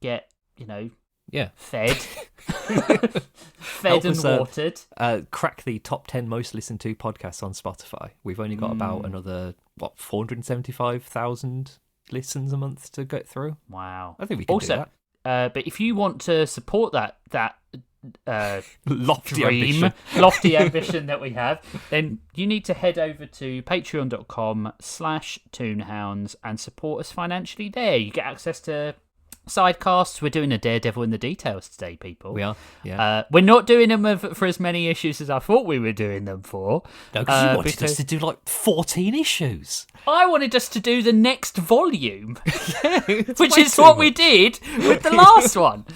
get, fed, fed and watered. Crack the top 10 most listened to podcasts on Spotify. We've only got about another, 475,000 listens a month to get through. Wow. I think we can do that. But if you want to support that lofty ambition that we have, then you need to head over to patreon.com/toonhounds and support us financially there. You get access to sidecasts. We're doing a Daredevil in the Details today, people. We are, yeah. We're not doing them for as many issues as I thought we were doing them for. No, because you wanted us to do 14 issues. I wanted us to do the next volume, which is what we did with the last one.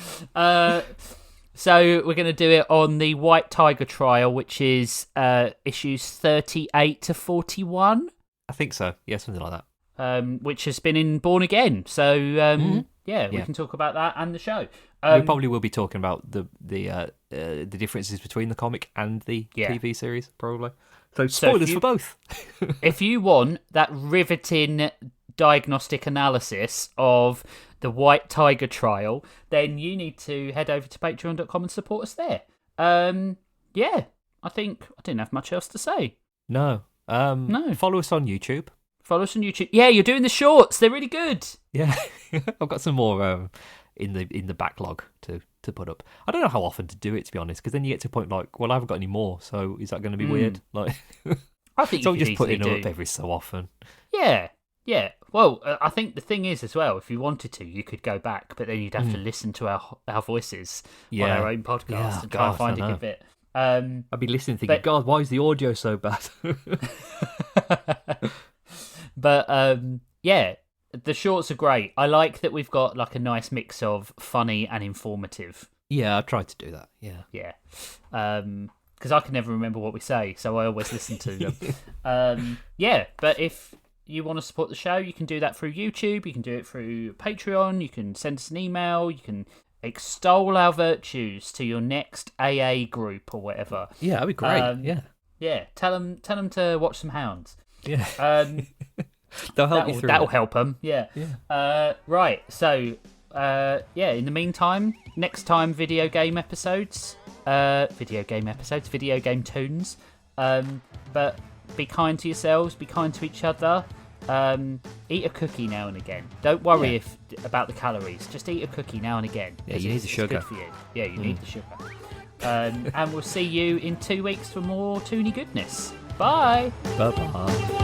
So we're going to do it on the White Tiger trial, which is issues 38 to 41. I think so. Yeah, something like that. Which has been in Born Again. So we can talk about that and the show. We probably will be talking about the differences between the comic and the TV series, probably. So spoilers for both. If you want that riveting diagnostic analysis of the White Tiger trial, then you need to head over to patreon.com and support us there. I think I didn't have much else to say. No. Follow us on YouTube. Follow us on YouTube. Yeah, you're doing the shorts. They're really good. Yeah, I've got some more in the backlog to put up. I don't know how often to do it, to be honest, because then you get to a point like, well, I haven't got any more, so is that going to be weird? I think so you just could putting easily them up every so often. Yeah. Well, I think the thing is as well, if you wanted to, you could go back, but then you'd have to listen to our voices on our own podcast and try and find a good bit. I'd be listening thinking, God, why is the audio so bad? But the shorts are great. I like that we've got a nice mix of funny and informative. Yeah, I tried to do that. Yeah. Because I can never remember what we say, so I always listen to them. But if you want to support the show, you can do that through YouTube. You can do it through Patreon. You can send us an email. You can extol our virtues to your next AA group or whatever. Yeah, that'd be great. Yeah. Tell them to watch some hounds. Yeah. They'll help you through. That'll help them. Yeah. Right. So, in the meantime, next time video game tunes. But be kind to yourselves. Be kind to each other. Eat a cookie now and again. Don't worry about the calories. Just eat a cookie now and again. Yeah, you need the sugar. It's good for you. Yeah, you need the sugar. And we'll see you in 2 weeks for more Toony goodness. Bye. Bye-bye.